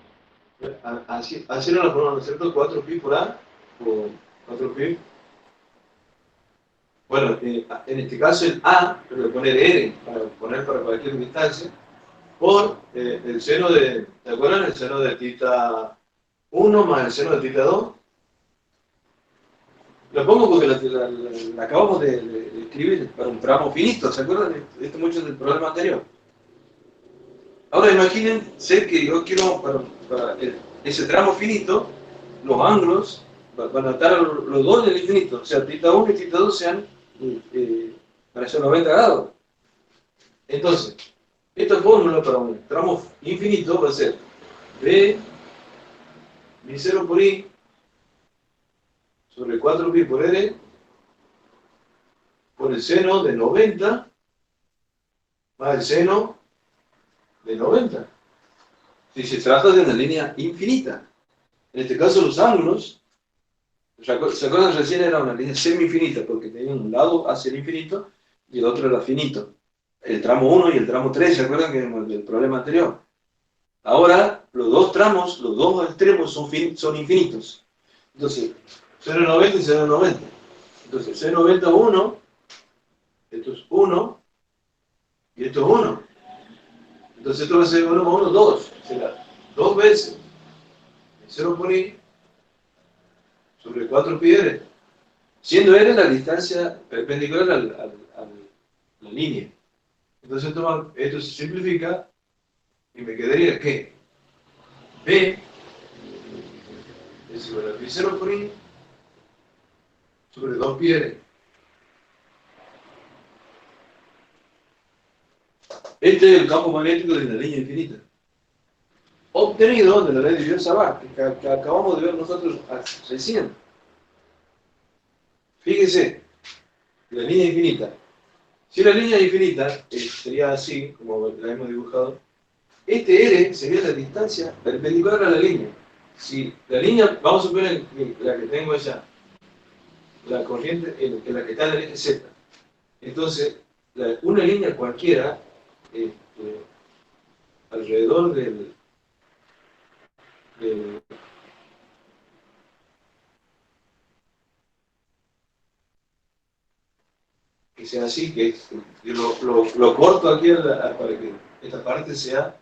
así era la forma, ¿no es cierto? 4pi por A, o 4pi. Bueno, en este caso el A, lo voy a poner R, para poner para cualquier distancia, por el seno de, ¿te acuerdan? El seno de θ 1 más el seno de θ 2. Lo pongo porque la acabamos de escribir para un tramo finito, ¿se acuerdan? Esto mucho del problema anterior. Ahora imagínense que yo quiero, para ese tramo finito, los ángulos van a estar los dos en el infinito, o sea, θ 1 y θ 2 sean para ser 90 grados. Entonces, esta fórmula para un tramo infinito va a ser B, mi0 por I, sobre 4pi por R, por el seno de 90, más el seno de 90. Si se trata de una línea infinita. En este caso los ángulos, ¿se acuerdan? Recién era una línea semi-infinita, porque tenía un lado hacia el infinito y el otro era finito. El tramo 1 y el tramo 3, ¿se acuerdan que del problema anterior? Ahora, los dos tramos, los dos extremos son infinitos. Entonces, 0,90 y 0,90. Entonces, 0,90 1, esto es 1, y esto es 1. Entonces, esto va a ser 1 más 1, 2. Será 2 veces 0 por I sobre 4pi R, siendo R la distancia perpendicular a la línea. Entonces, esto se simplifica y me quedaría que B es igual a pi0 por I sobre 2pi R. Este es el campo magnético de la línea infinita, obtenido de la ley de Biot-Savart, que acabamos de ver nosotros recién. Fíjense, la línea infinita. Si la línea infinita sería así, como la hemos dibujado. Este R sería la distancia perpendicular a la línea. Si la línea, vamos a suponer que la que tengo es la corriente, la que está en el eje Z. Entonces, una línea cualquiera, alrededor del que sea así, que lo corto aquí para que esta parte sea,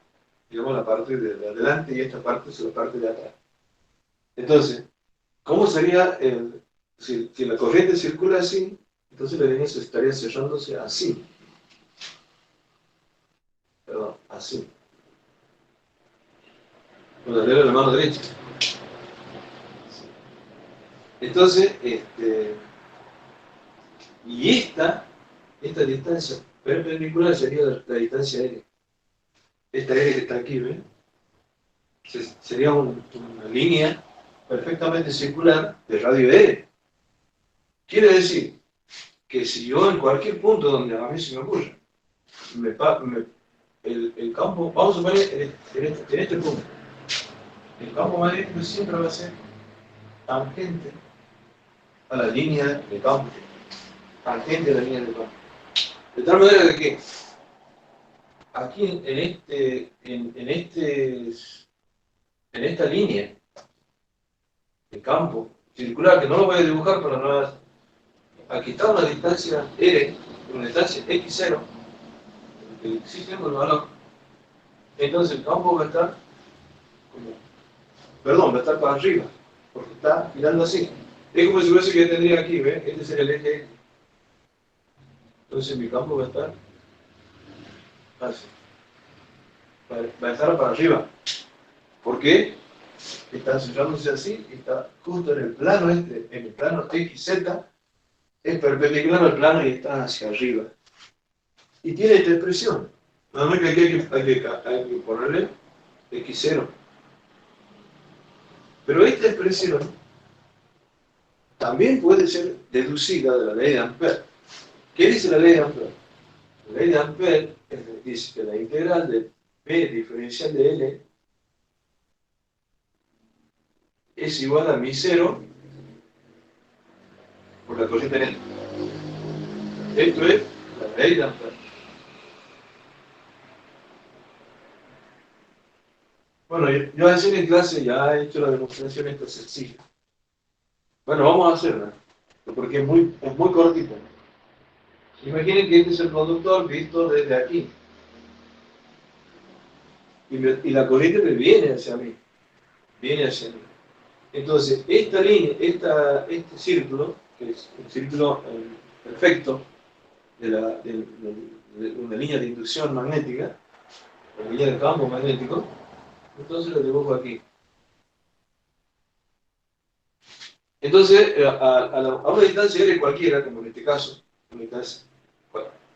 digamos, la parte de adelante y esta parte es la parte de atrás. Entonces, ¿cómo sería si la corriente circula así? Entonces la línea se estaría cerrándose así. Perdón, así. Con el dedo de la mano derecha. Entonces, y esta distancia perpendicular sería la distancia R. Esta R que está aquí, ¿ven? Sería una línea perfectamente circular de radio R. Quiere decir que si yo en cualquier punto donde a mí se me ocurra, el campo, vamos a poner en este punto, el campo magnético siempre va a ser tangente a la línea de campo. Tangente a la línea de campo. De tal manera de que aquí en esta línea de campo circular, que no lo voy a dibujar para no. Aquí está una distancia R, una distancia x0, que sí tengo el valor. Entonces el campo va a estar va a estar para arriba, porque está girando así. Es como si fuese que yo tendría aquí, ¿ves? Este sería el eje X. Entonces mi campo va a estar así. Va a estar para arriba. ¿Por qué? Está cerrándose así, está justo en el plano en el plano XZ, es perpendicular al plano y está hacia arriba. Y tiene esta expresión. Nada más que aquí hay que ponerle X0. Pero esta expresión también puede ser deducida de la ley de Ampère. ¿Qué dice la ley de Ampère? La ley de Ampère dice que la integral de P diferencial de L es igual a mi0 por la corriente neta. Esto es la ley de Ampère. Bueno, yo ayer en clase ya he hecho la demostración esta sencilla. Bueno, vamos a hacerla, porque es muy cortita. Imaginen que este es el conductor visto desde aquí. Y la corriente me viene hacia mí. Viene hacia mí. Entonces, esta línea, este círculo, que es un círculo perfecto de una línea de inducción magnética, una línea de campo magnético, entonces lo dibujo aquí. Entonces, a una distancia R cualquiera, como en este caso,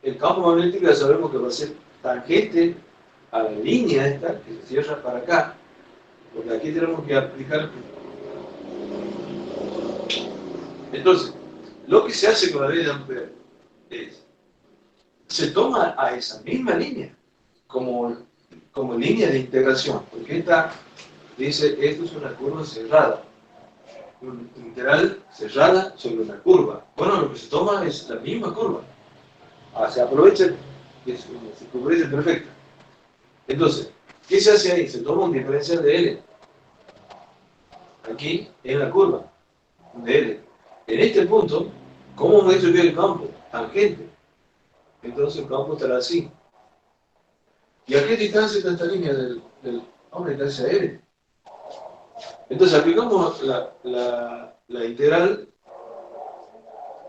el campo magnético ya sabemos que va a ser tangente a la línea esta, que se cierra para acá, porque aquí tenemos que aplicar. Entonces, lo que se hace con la ley de Ampère es, se toma a esa misma línea como línea de integración, porque esta dice, esto es una curva cerrada, una integral cerrada sobre una curva. Bueno, lo que se toma es la misma curva. Se aprovecha, es una circunferencia perfecta. Entonces, ¿qué se hace ahí? Se toma un diferencial de L. Aquí, en la curva de L. En este punto, ¿cómo me he dicho que el campo? Tangente. Entonces el campo estará así. ¿Y a qué distancia está esta línea a una distancia L? Entonces aplicamos la integral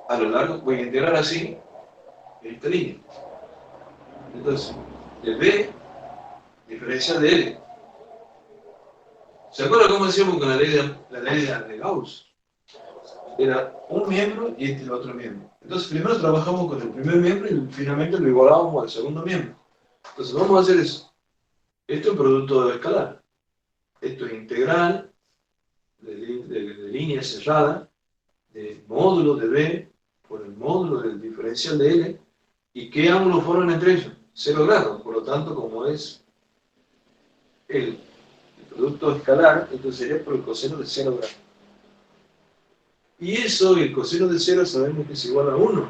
a lo largo, voy a integrar así en esta línea. Entonces, el B diferencial de L. ¿Se acuerdan cómo decíamos con la ley de Gauss? Era un miembro y el otro miembro. Entonces primero trabajamos con el primer miembro y finalmente lo igualábamos al segundo miembro. Entonces vamos a hacer eso. Esto es producto de escalar. Esto es integral de línea cerrada del módulo de B por el módulo del diferencial de L. ¿Y qué ángulos forman entre ellos? 0 grados. Por lo tanto, como es el producto escalar, entonces sería por el coseno de 0 grados. Y eso, el coseno de 0, sabemos que es igual a 1.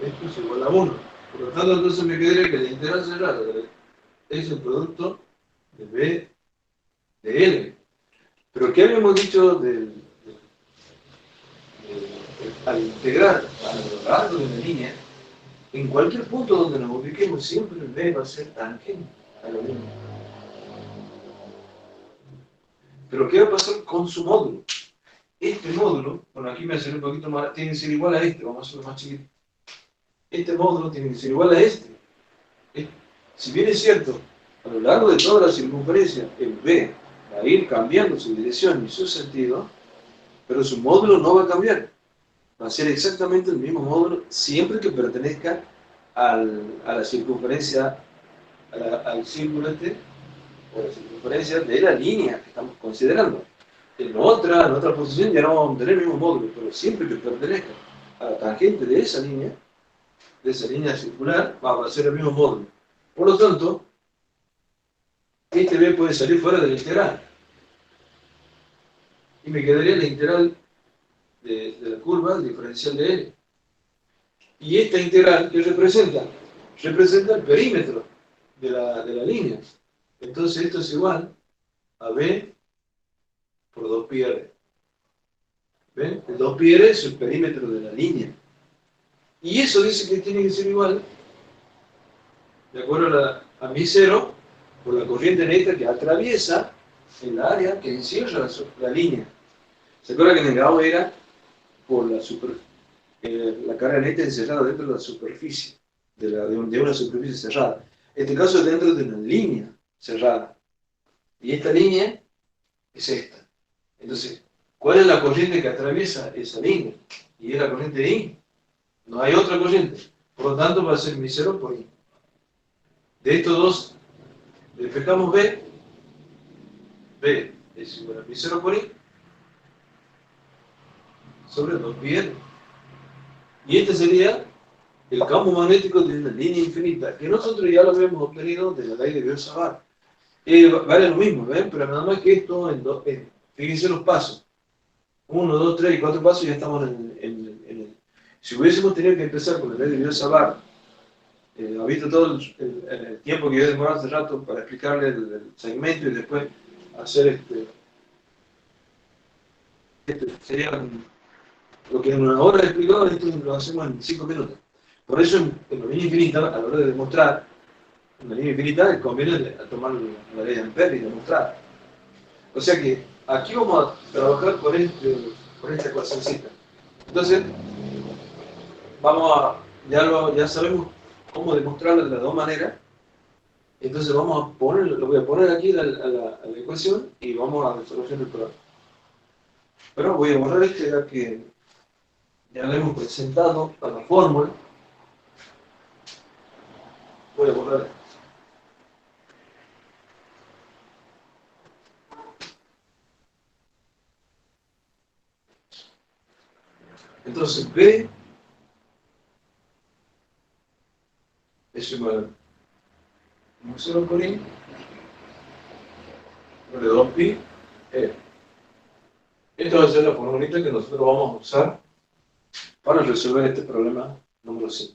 Esto es igual a 1. Por lo tanto, entonces me quedaría que la integral cerrada es el producto de B de L. Pero ¿qué habíamos dicho al integrar a lo largo de una línea? En cualquier punto donde nos ubiquemos, siempre el B va a ser tangente a lo mismo. Pero ¿qué va a pasar con su módulo? Este módulo, bueno, aquí me hace un poquito más, tiene que ser igual a este, vamos a hacerlo más chiquito. Este módulo tiene que ser igual a este. Si bien es cierto, a lo largo de toda la circunferencia, el B va a ir cambiando su dirección y su sentido, pero su módulo no va a cambiar. Va a ser exactamente el mismo módulo siempre que pertenezca a la circunferencia, al círculo este, o la circunferencia de la línea que estamos considerando. En otra posición ya no vamos a tener el mismo módulo, pero siempre que pertenezca a la tangente de esa línea circular, va a ser el mismo módulo. Por lo tanto, este B puede salir fuera de la integral. Y me quedaría la integral de la curva diferencial de L. Y esta integral, ¿qué representa? Representa el perímetro de la línea. Entonces esto es igual a B por 2πr. ¿Ven? El 2πr es el perímetro de la línea. Y eso dice que tiene que ser igual, de acuerdo a mi cero, por la corriente neta que atraviesa el área que encierra la línea. ¿Se acuerdan que en el grado era por la carga neta encerrada dentro de la superficie, de una superficie cerrada? En este caso es dentro de una línea cerrada. Y esta línea es esta. Entonces, ¿cuál es la corriente que atraviesa esa línea? Y es la corriente I. No hay otra corriente. Por lo tanto, va a ser mi 0 por I. De estos dos, despejamos B. B es igual a mi 0 por I sobre 2πr. Y este sería el campo magnético de una línea infinita, que nosotros ya lo habíamos obtenido de la ley de Biot-Savart. Vale lo mismo, ¿ven? Pero nada más que esto, fíjense los pasos. 1, 2, 3 y 4 pasos, ya estamos en el... Si hubiésemos tenido que empezar con la ley de Biot-Savart, ha visto todo el tiempo que yo demorado hace rato para explicarle el segmento y después hacer sería lo que en una hora he explicado, esto lo hacemos en 5 minutos. Por eso en la línea infinita, a la hora de demostrar, en la línea infinita conviene tomar la ley de Ampère y demostrar. O sea que aquí vamos a trabajar con esta ecuacióncita. Entonces, ya sabemos cómo demostrarlo de las dos maneras. Entonces lo voy a poner aquí a la ecuación y vamos a resolver el problema. Pero voy a borrar ya que ya lo hemos presentado a la fórmula. Voy a borrar esto. Entonces B es igual a 0 por I de 2π. Esta va a ser la formulita que nosotros vamos a usar para resolver este problema número 5.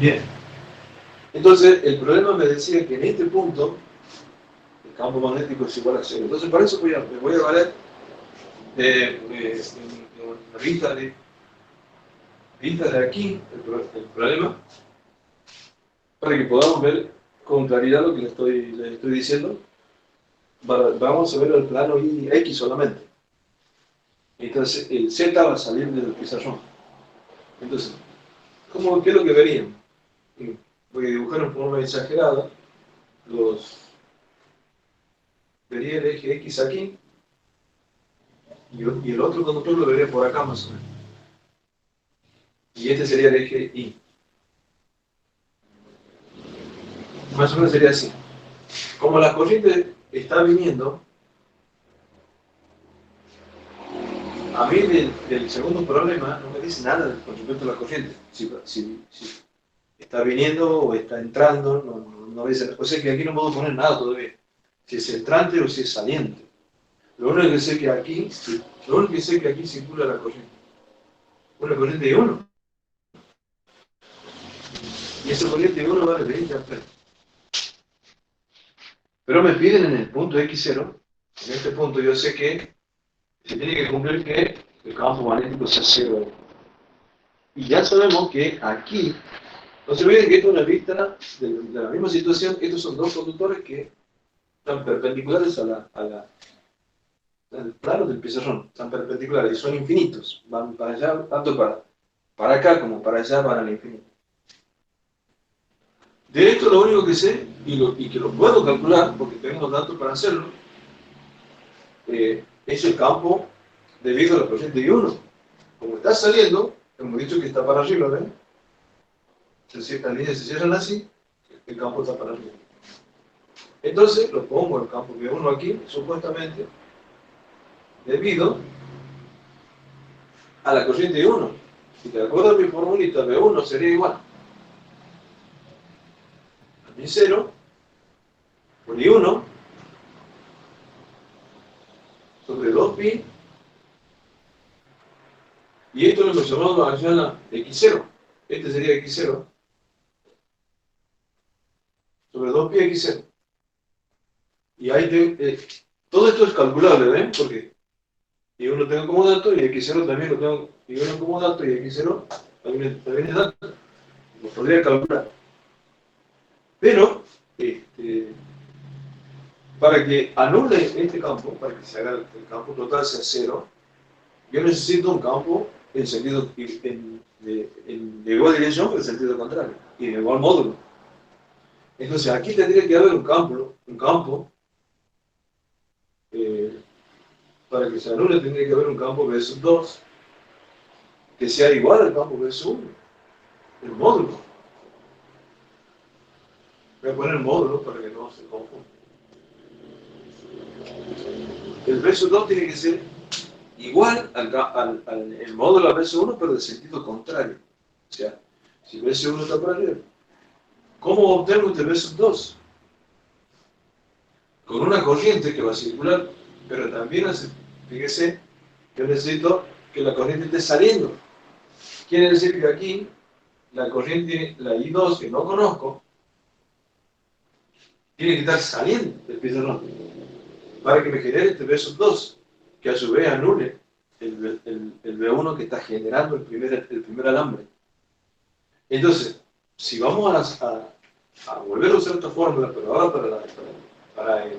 Bien. Entonces, el problema me decía que en este punto el campo magnético es igual a 0. Entonces, para eso me voy a valer de una vista de aquí el problema, para que podamos ver con claridad lo que les estoy diciendo. Vamos a ver el plano X solamente. Entonces, el Z va a salir del pizarrón. Entonces, ¿qué es lo que verían? Voy a dibujar en forma exagerada. Vería el eje X aquí. Y el otro conductor lo vería por acá más o menos. Y este sería el eje Y. Más o menos sería así. Como la corriente está viniendo A mí del segundo problema no me dice nada con respecto a la corriente. Si está viniendo o está entrando, no dice. O sea que aquí no puedo poner nada todavía. Si es entrante o si es saliente. Lo único que sé que aquí, circula la corriente. Una corriente de 1. Y esa corriente de 1 vale 20 amperes. Pero me piden en el punto X0, en este punto yo sé que se tiene que cumplir que el campo magnético sea 0. Y ya sabemos que aquí, no se olviden que esto es una vista de la misma situación, estos son dos conductores que están perpendiculares al plano del pizarrón, están perpendiculares y son infinitos, van para allá, tanto para acá como para allá, van al infinito. De esto lo único que sé, y que lo puedo calcular, porque tengo los datos para hacerlo, es el campo debido a la corriente I1. Como está saliendo, hemos dicho que está para arriba, ¿ven? Las líneas se cierran así, el campo está para arriba. Entonces lo pongo el campo V1 aquí, supuestamente, debido a la corriente I1. Si te acuerdas mi formulita, V1 sería igual a mi 0 por I1 sobre 2pi, y esto lo hemos llamado a X0. Este sería X0 sobre 2pi X0. Y ahí todo esto es calculable, ¿ven? Porque Y1 tengo como dato y X0 también lo tengo, Y1 como dato y X0 también es dato. Lo podría calcular. Pero, para que anule este campo, para que se haga el campo total sea 0, yo necesito un campo en sentido de igual dirección, pero en sentido contrario, y de igual módulo. Entonces aquí tendría que haber un campo para que se anule tendría que haber un campo B sub 2 que sea igual al campo B sub 1, el módulo. Voy a poner módulo para que no se confunda. El B sub 2 tiene que ser igual al módulo a B sub 1, pero de sentido contrario. O sea, si B sub 1 está para arriba, ¿cómo obtengo este B sub 2? Con una corriente que va a circular, pero también, fíjese, yo necesito que la corriente esté saliendo. Quiere decir que aquí, la corriente, la I2, que no conozco, tiene que estar saliendo del pizarrón para que me genere este B sub 2, que a su vez anule el B1 que está generando el primer alambre. Entonces, si vamos a volver a usar esta fórmula, pero ahora para el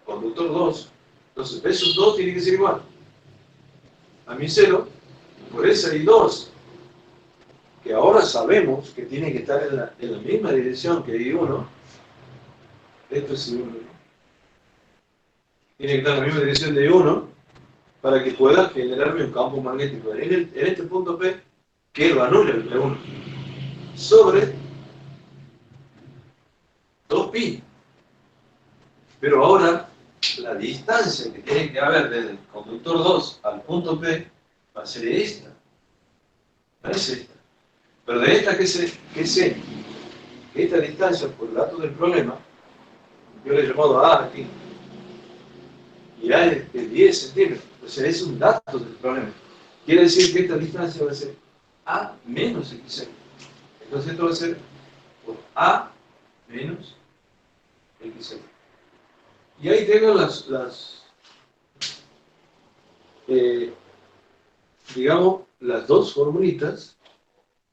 conductor 2, entonces B sub 2 tiene que ser igual a mi 0 por esa I2, que ahora sabemos que tiene que estar en la misma dirección que I1. Esto es I1. Tiene que estar en la misma dirección de I1 para que pueda generarme un campo magnético en este punto P que lo anule el P1 sobre 2pi. Pero ahora la distancia que tiene que haber desde el conductor 2 al punto P va a ser esta. No es esta. Pero de esta que sé que esta distancia por el dato del problema, yo le he llamado A aquí, y A es de 10 centímetros. O sea, es un dato del problema. Quiere decir que esta distancia va a ser A menos X0. Entonces esto va a ser por A menos X0. Y ahí tengo digamos, las dos formulitas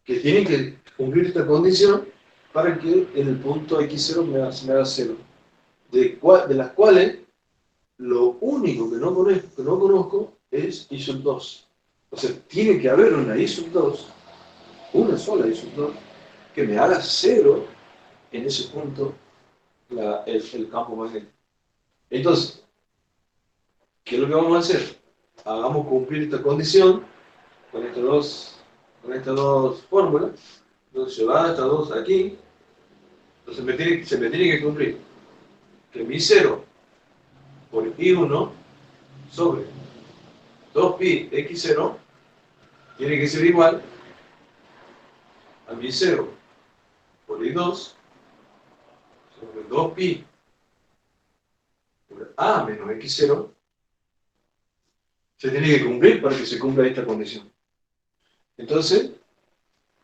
que tienen que cumplir esta condición para que en el punto X0 me haga 0. De las cuales, lo único que no conozco es I sub 2. O sea, tiene que haber una I sub 2, una sola I sub 2, que me haga 0 en ese punto el campo magnético. Entonces, ¿qué es lo que vamos a hacer? Hagamos cumplir esta condición con estas dos fórmulas. Entonces se va estas dos aquí. Entonces se me tiene que cumplir que mi 0 por I1 sobre 2pi x0 tiene que ser igual a mi 0 por i2 sobre 2pi por a menos x0 se tiene que cumplir para que se cumpla esta condición. Entonces,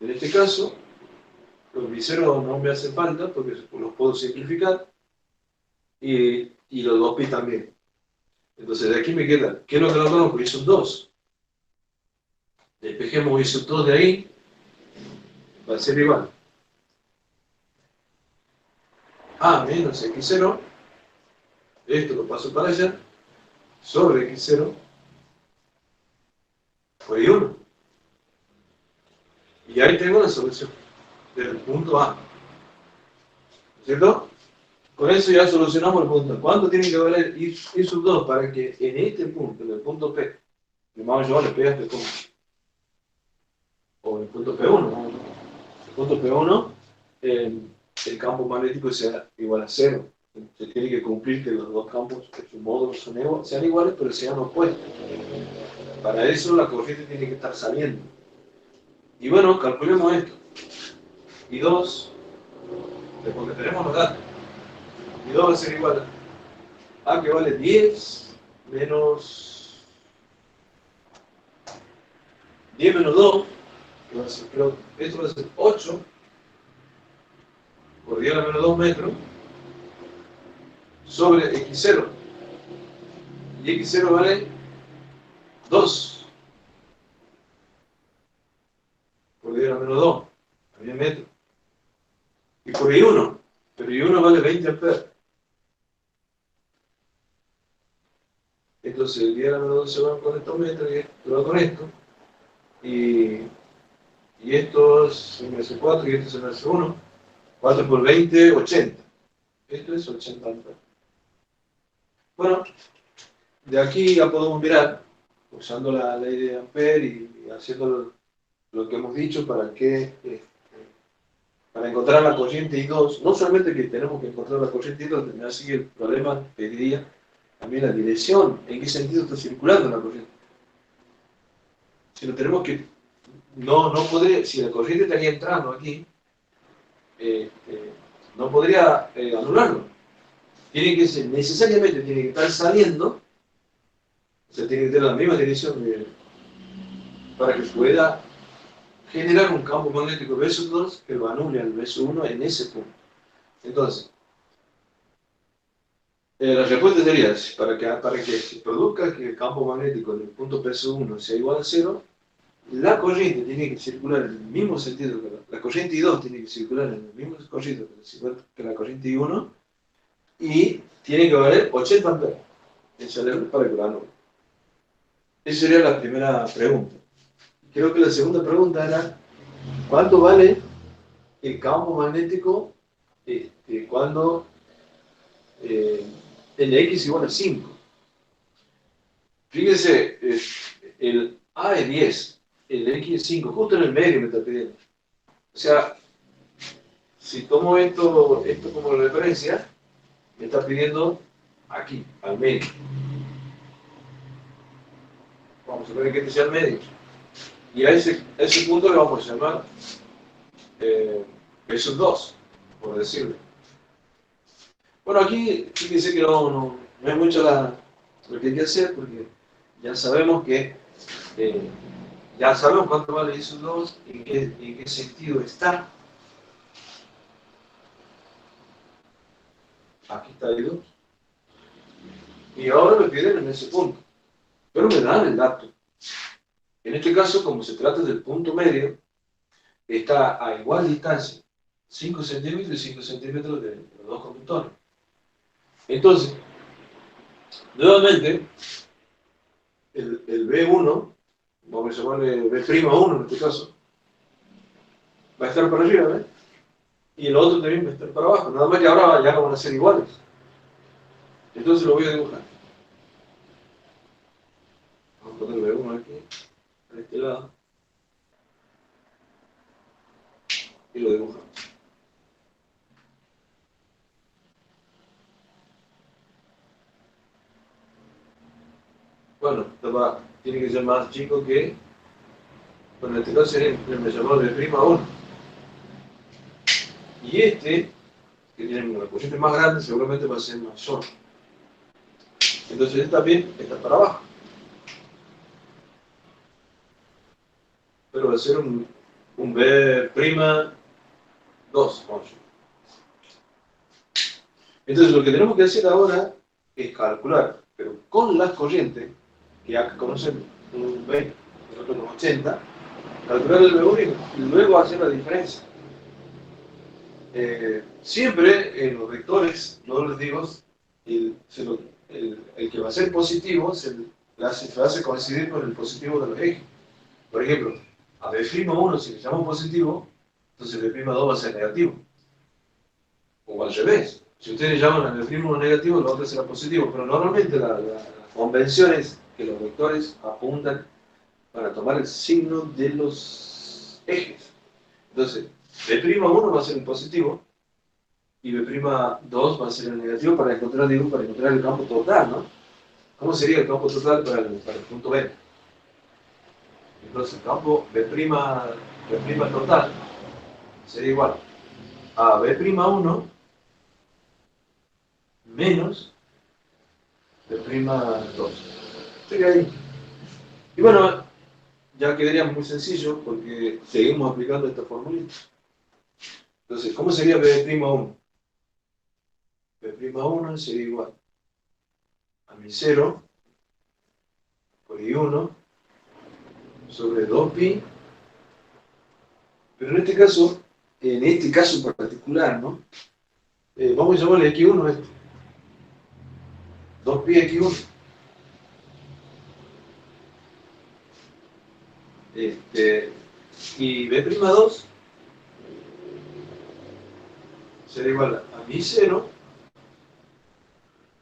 en este caso, los mi0 no me hacen falta porque los puedo simplificar y los 2pi también. Entonces, de aquí me queda, ¿qué es lo que lo conozco? Y son 2. Despejemos y sub 2 de ahí, va a ser igual a menos x0, esto lo paso para allá, sobre x0 por i1. Y ahí tengo la solución del punto A. ¿Cierto? Con eso ya solucionamos el punto. ¿Cuánto tiene que valer i sub 2 para que en este punto, en el punto P, le vamos a llevar P a este punto? O el punto P1, ¿no? El punto P1, el campo magnético sea igual a 0. Se tiene que cumplir que los dos campos, que sus módulos sean iguales, pero sean opuestos. Para eso la corriente tiene que estar saliendo. Y bueno, calculemos esto. I2, porque tenemos los datos. I2 va a ser igual a que vale 10 menos 2, que va a ser, pero esto va a ser 8 por 10 a la menos 2 metros sobre x0. Y x0 vale 2 por 10 a la menos 2, a 10 metros. Y por I1, pero I1 vale 20 amperes. Entonces el 10 a la menos 2 se va con estos metros y esto va con esto. Y esto se me hace 4 y esto se me hace 1. 4 por 20, 80. Esto es 80 amperes. Bueno, de aquí ya podemos mirar, usando la ley de Ampere y haciendo lo que hemos dicho para encontrar la corriente I2, no solamente que tenemos que encontrar la corriente I2, también así el problema pediría también la dirección, en qué sentido está circulando la corriente. Si no tenemos que, no podría, si la corriente estaría entrando aquí, no podría anularlo. Tiene que ser, necesariamente tiene que estar saliendo, o sea, tiene que tener la misma dirección para que pueda generar un campo magnético B2 que lo anule al B1 en ese punto. Entonces, la respuesta sería, para que se produzca que el campo magnético del punto P1 sea igual a 0, la corriente tiene que circular en el mismo sentido que la corriente I2 tiene que circular en el mismo sentido que la corriente I1 y tiene que valer 80 amperes para que lo anule. Esa sería la primera pregunta. Creo que la segunda pregunta era, ¿cuánto vale el campo magnético cuando el X igual a 5? Fíjense, el A es 10, el X es 5, justo en el medio me está pidiendo. O sea, si tomo esto como referencia, me está pidiendo aquí, al medio. Vamos a ver que este sea el medio. Y a ese punto le vamos a llamar esos 2, por decirlo. Bueno, aquí fíjense que no hay mucho lo que hay que hacer, porque ya sabemos que ya sabemos cuánto vale esos 2, en qué sentido está. Aquí está I2. Y ahora me piden en ese punto. Pero me dan el dato. En este caso, como se trata del punto medio, está a igual distancia, 5 centímetros y 5 centímetros de los dos conductores. Entonces, nuevamente, el B1, vamos a llamarle B'1 en este caso, va a estar para arriba, ¿ves? Y el otro también va a estar para abajo. Nada más que ahora ya no van a ser iguales. Entonces lo voy a dibujar. Vamos a poner B1 aquí, a este lado. Y lo dibujamos. Bueno, tiene que ser más chico que, bueno, en este caso sería el mesoidor de prima 1. Y este, que tiene una cociente más grande, seguramente va a ser mayor. Entonces este también está para abajo. Pero va a ser un B' 2, vamos. Entonces lo que tenemos que hacer ahora es calcular, pero con las corrientes, que acá conocen un 20, nosotros con 80, calcular el B1 y luego hacer la diferencia. Siempre en los vectores, no les digo, el que va a ser positivo se hace coincidir con el positivo de los ejes. Por ejemplo, a B'1, si le llamamos positivo, entonces B'2 va a ser negativo. O al revés. Si ustedes llaman a B'1 negativo, el otro será positivo. Pero normalmente la convención es que los vectores apuntan para tomar el signo de los ejes. Entonces, B'1 va a ser el positivo y B'2 va a ser el negativo para encontrar el campo total, ¿no? ¿Cómo sería el campo total para el punto B? Entonces, el campo B' total sería igual a B'1 menos B'2. Sería ahí. Y bueno, ya quedaría muy sencillo porque seguimos aplicando esta formulita. Entonces, ¿cómo sería B'1? B'1 sería igual a mi 0 por I1 sobre 2pi, pero en este caso particular, ¿no? Vamos a llamarle X1 esto. 2pi X1. Y B'2 será igual a mi 0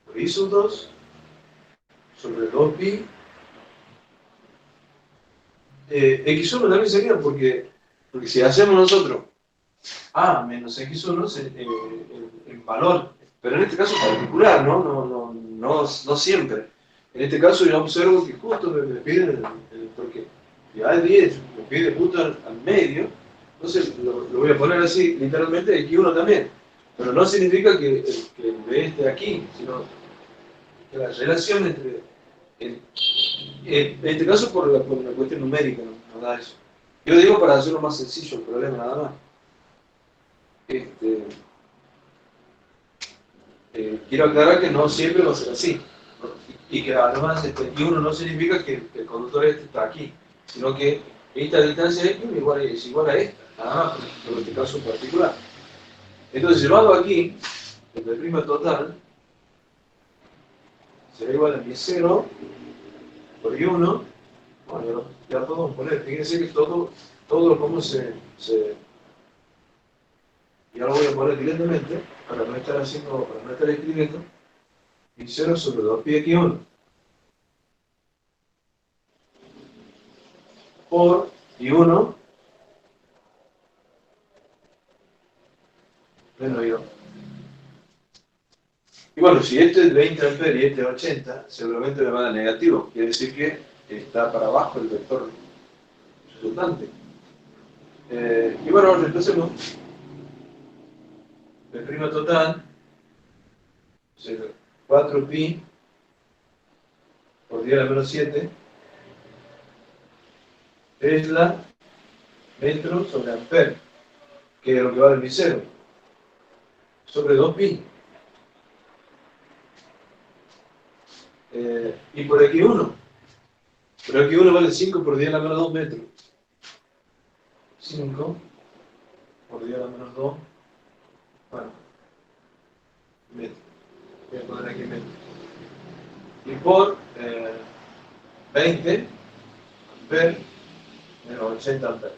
por I sub 2 sobre 2pi. X1 también sería porque si hacemos nosotros A menos X1 en valor, pero en este caso particular, no siempre. En este caso yo observo que justo me piden, porque ya es 10, me pide justo al medio, entonces lo voy a poner así, literalmente X1 también. Pero no significa que el B esté aquí, sino que la relación entre, en este caso por la cuestión numérica, no da eso. Yo digo para hacerlo más sencillo el problema nada más. Quiero aclarar que no siempre va a ser así, ¿no? Y que además Y1 no significa que el conductor este está aquí, sino que esta distancia X es igual a esta, nada más, en este caso en particular. Entonces, si lo hago aquí, el B' total será igual a mi 0 por I1. Bueno, ya podemos poner, fíjense que todo lo como ya lo voy a poner directamente, para no estar escribiendo, y 0 sobre 2pi X1 por I1 menos I2. Y bueno, si este es 20 amperes y este es 80, seguramente me va a dar negativo. Quiere decir que está para abajo el vector resultante. Y bueno, reemplacemos. B' total, 4pi por 10 a la menos 7, Tesla, metro sobre amper, que es lo que vale mi 0, sobre 2pi. Y por aquí 1. Pero aquí 1 vale 5 por 10 a la menos 2 metros. 5 por 10 a la menos 2, bueno, metros. Voy a poner aquí metros. Y por 20 amperes menos 80 amperes.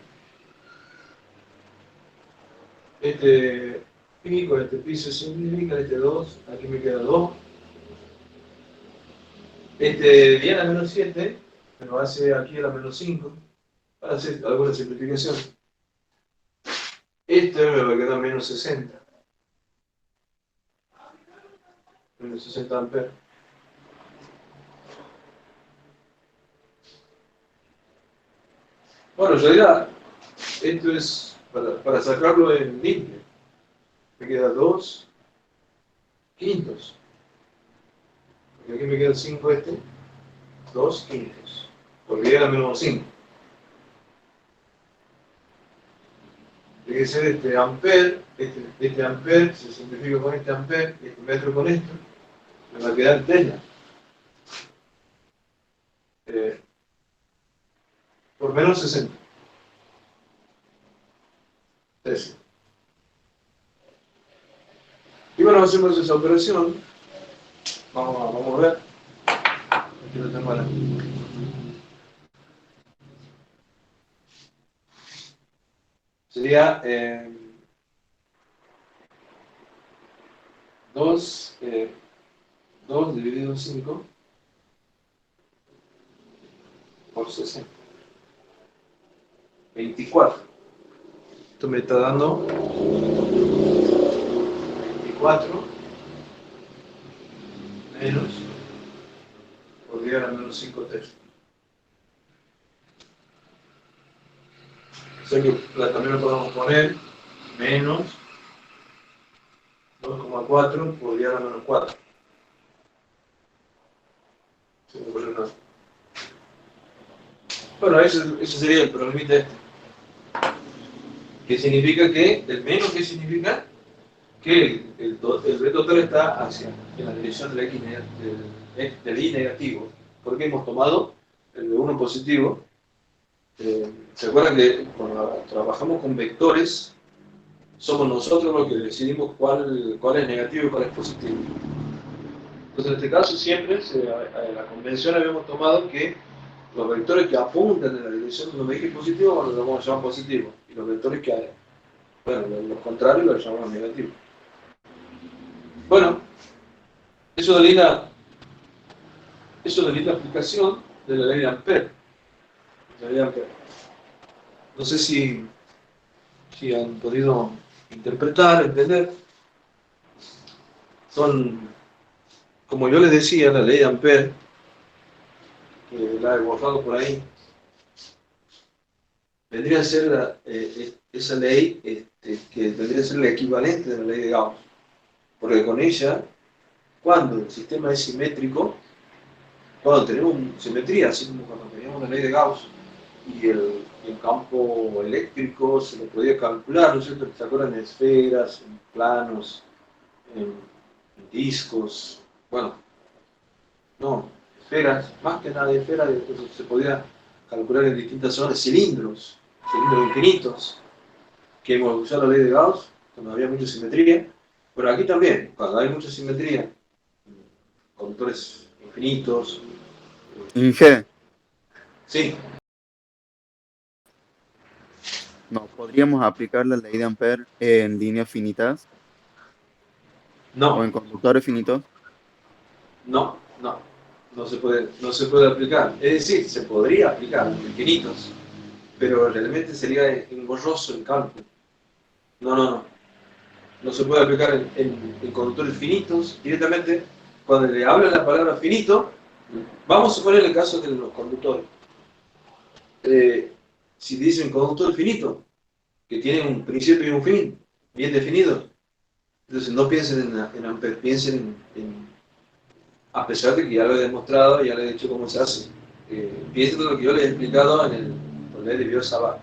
Este pi con este pi se simplifica, este 2, aquí me queda 2. Este 10 a la menos 7 me lo hace aquí a la menos 5, para hacer alguna simplificación. Este me va a quedar menos 60. Menos 60 amperes. Bueno, en realidad, esto es para sacarlo en limpio. Me queda 2 quintos. Porque aquí me queda 5 este. 2 quintos. Porque era menos 5. Tiene que ser este ampere, este ampere se simplifica con este ampere, y este metro con esto. Me va a quedar tesla. Por menos 60. 13. Y bueno, hacemos esa operación. Vamos a ver. Aquí lo tengo ahora. Sería 2 dividido en 5 por 60. 24. Esto me está dando 24 menos, por llegar a menos 5 tercios. O sea que también lo podemos poner menos 2,4 por llegar a menos 4. Bueno, ese sería el problemita este. Que significa que, el menos que significa que el B total está en la dirección del del I negativo. Porque hemos tomado el B1 positivo. ¿Se acuerdan que cuando trabajamos con vectores, somos nosotros los que decidimos cuál es negativo y cuál es positivo? Entonces, en este caso, siempre, la convención habíamos tomado que los vectores que apuntan en la dirección de los ejes positivos los vamos a llamar positivos. Y los vectores que, bueno, los contrarios los llamamos negativos. Bueno, eso delinea la aplicación de la ley de Ampère. No sé si han podido interpretar, entender. Son, como yo les decía, la ley de Ampère, que la he borrado por ahí, vendría a ser esa ley que vendría a ser la equivalente de la ley de Gauss. Porque con ella, cuando el sistema es simétrico, cuando tenemos simetría, así como cuando teníamos la ley de Gauss, y el campo eléctrico se lo podía calcular, ¿no es cierto? ¿Se acuerdan? En esferas, en planos, en discos, bueno, no, esferas, más que nada de esferas, se podía calcular en distintas zonas, cilindros infinitos, que hemos usado la ley de Gauss, cuando había mucha simetría, pero aquí también, cuando hay mucha simetría, conductores infinitos. Inge, Sí. ¿no podríamos aplicar la ley de Ampère en líneas finitas No. o en conductores finitos? No se puede aplicar. Es decir, se podría aplicar en infinitos, pero realmente sería engorroso el cálculo. No se puede aplicar en conductores finitos. Directamente, cuando le hablan la palabra finito, vamos a poner el caso de los conductores. Si dicen conductor finito, que tienen un principio y un fin bien definidos, entonces no piensen en Ampère, piensen a pesar de que ya lo he demostrado, ya le he dicho cómo se hace. Piensen en lo que yo les he explicado en el ley de Biot-Savart.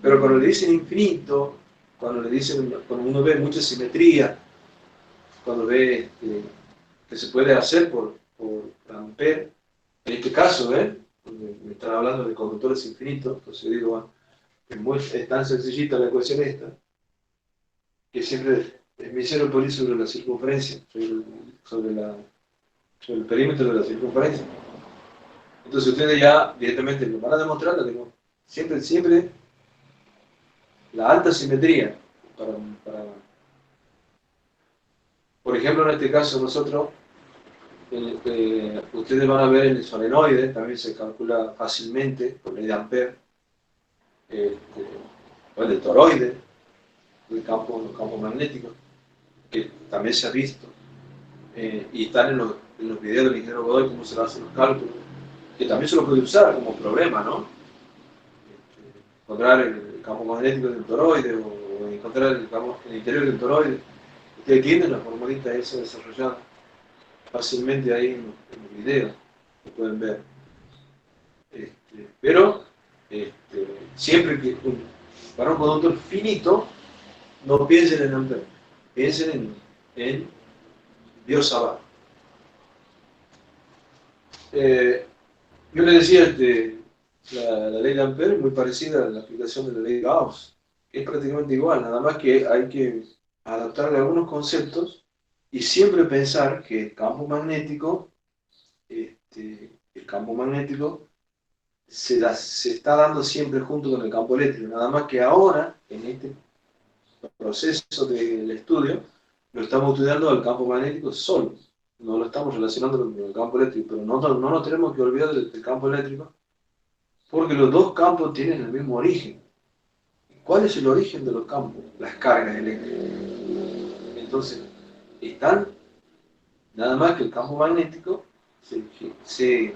Pero cuando le dicen infinito, cuando uno ve mucha simetría, cuando ve que se puede hacer por Ampère, en este caso, me están hablando de conductores infinitos, entonces digo, bueno, es tan sencillita la ecuación esta, que siempre me hicieron poner sobre la circunferencia, sobre el perímetro de la circunferencia. Entonces ustedes ya directamente lo van a demostrar, siempre la alta simetría. Por ejemplo, en este caso nosotros, ustedes van a ver en el solenoide, también se calcula fácilmente por ley de Ampère, o el toroide, los campos magnéticos, que también se ha visto, y están en los videos del ingeniero Godoy cómo se hacen los cálculos, que también se lo puede usar como problema, ¿no? encontrar el campo magnético del toroide o encontrar el interior del toroide. Ustedes tienen la formulita esa desarrollada fácilmente ahí en los videos, lo pueden ver. Pero siempre que para un conductor finito, no piensen en Ampère, piensen en Biot-Savart. Yo le decía, la ley de Ampère es muy parecida a la aplicación de la ley de Gauss. Es prácticamente igual, nada más que hay que adaptarle algunos conceptos y siempre pensar que el campo magnético se está dando siempre junto con el campo eléctrico, nada más que ahora, en este proceso del estudio, lo estamos estudiando al campo magnético solo, no lo estamos relacionando con el campo eléctrico, pero no nos tenemos que olvidar del campo eléctrico, porque los dos campos tienen el mismo origen. ¿Cuál es el origen de los campos? Las cargas eléctricas. Entonces, están, nada más que el campo magnético se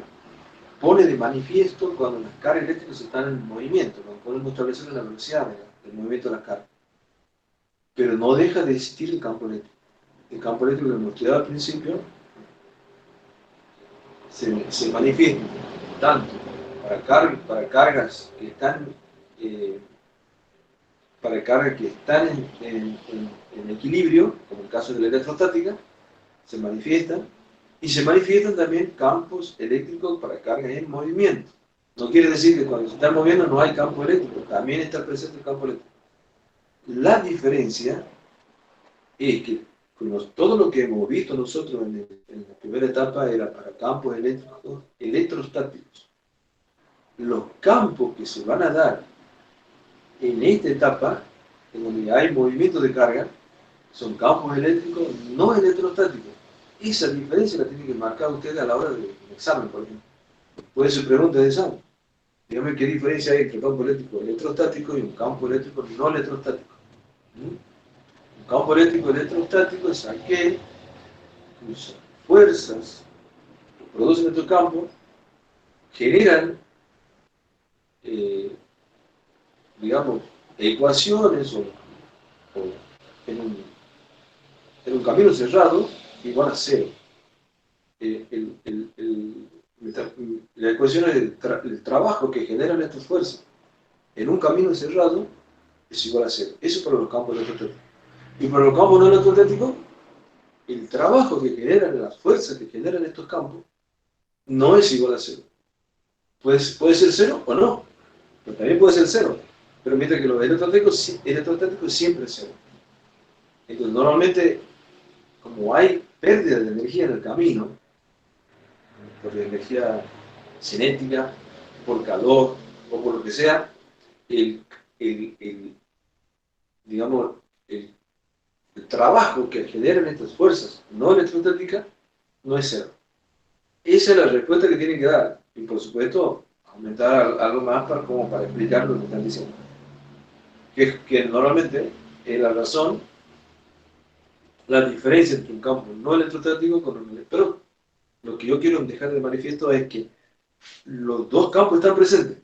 pone de manifiesto cuando las cargas eléctricas están en movimiento, cuando podemos establecer la velocidad del movimiento de las cargas. Pero no deja de existir el campo eléctrico. El campo eléctrico que hemos estudiado al principio se manifiesta tanto para cargas que están en equilibrio, como el caso de la electrostática, se manifiestan, y se manifiestan también campos eléctricos para cargas en movimiento. No quiere decir que cuando se está moviendo no hay campo eléctrico, también está presente el campo eléctrico. La diferencia es que todo lo que hemos visto nosotros en la primera etapa era para campos eléctricos electrostáticos. Los campos que se van a dar en esta etapa, en donde hay movimiento de carga, son campos eléctricos no electrostáticos. Esa diferencia la tienen que marcar ustedes a la hora del examen, por ejemplo. Puede ser pregunta de examen. Dígame qué diferencia hay entre un campo eléctrico electrostático y un campo eléctrico no electrostático. Un campo eléctrico electrostático es aquel cuyas fuerzas que producen estos campos generan, digamos, ecuaciones o en un camino cerrado igual a cero. La ecuación es el trabajo que generan estas fuerzas en un camino cerrado es igual a cero. Eso es para los campos electrostáticos. Y para los campos no electrostáticos, el trabajo que generan, las fuerzas que generan estos campos, no es igual a cero. Puede ser cero o no, pero también puede ser cero. Pero mientras que los electrostáticos siempre es cero. Entonces, normalmente, como hay pérdida de energía en el camino, por energía cinética, por calor o por lo que sea, digamos, el trabajo que generan estas fuerzas no electrostáticas no es cero. Esa es la respuesta que tienen que dar. Y por supuesto, aumentar algo más como para explicar lo que están diciendo. Que normalmente es la razón, la diferencia entre un campo no electrostático con un electrónico. Pero lo que yo quiero dejar de manifiesto es que los dos campos están presentes,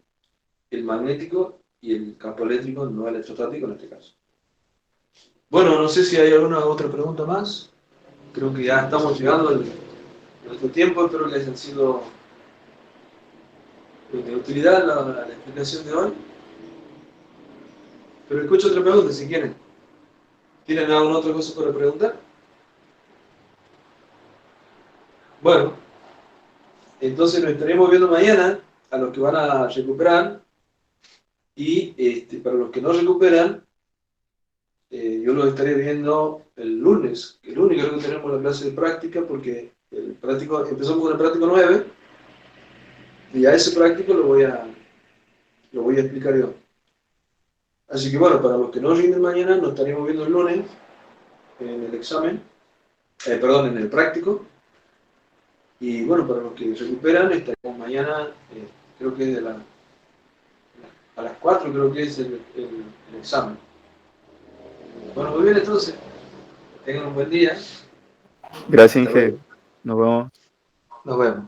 el magnético y el campo eléctrico no electrostático en este caso. Bueno, no sé si hay alguna otra pregunta más. Creo que ya estamos llegando a nuestro tiempo. Espero que les haya sido de utilidad la explicación de hoy. Pero escucho otra pregunta si quieren. ¿Tienen alguna otra cosa para preguntar? Bueno, entonces nos estaremos viendo mañana a los que van a recuperar y para los que no recuperan, yo los estaré viendo el lunes. El lunes creo que tenemos la clase de práctica porque empezamos con el práctico 9 y a ese práctico lo voy a explicar yo. Así que bueno, para los que no rinden mañana, nos estaremos viendo el lunes en el examen, en el práctico. Y bueno, para los que recuperan, estaremos mañana, creo que a las 4 creo que es el examen. Bueno, muy bien, entonces, tengan un buen día. Gracias, Inge. Nos vemos. Nos vemos.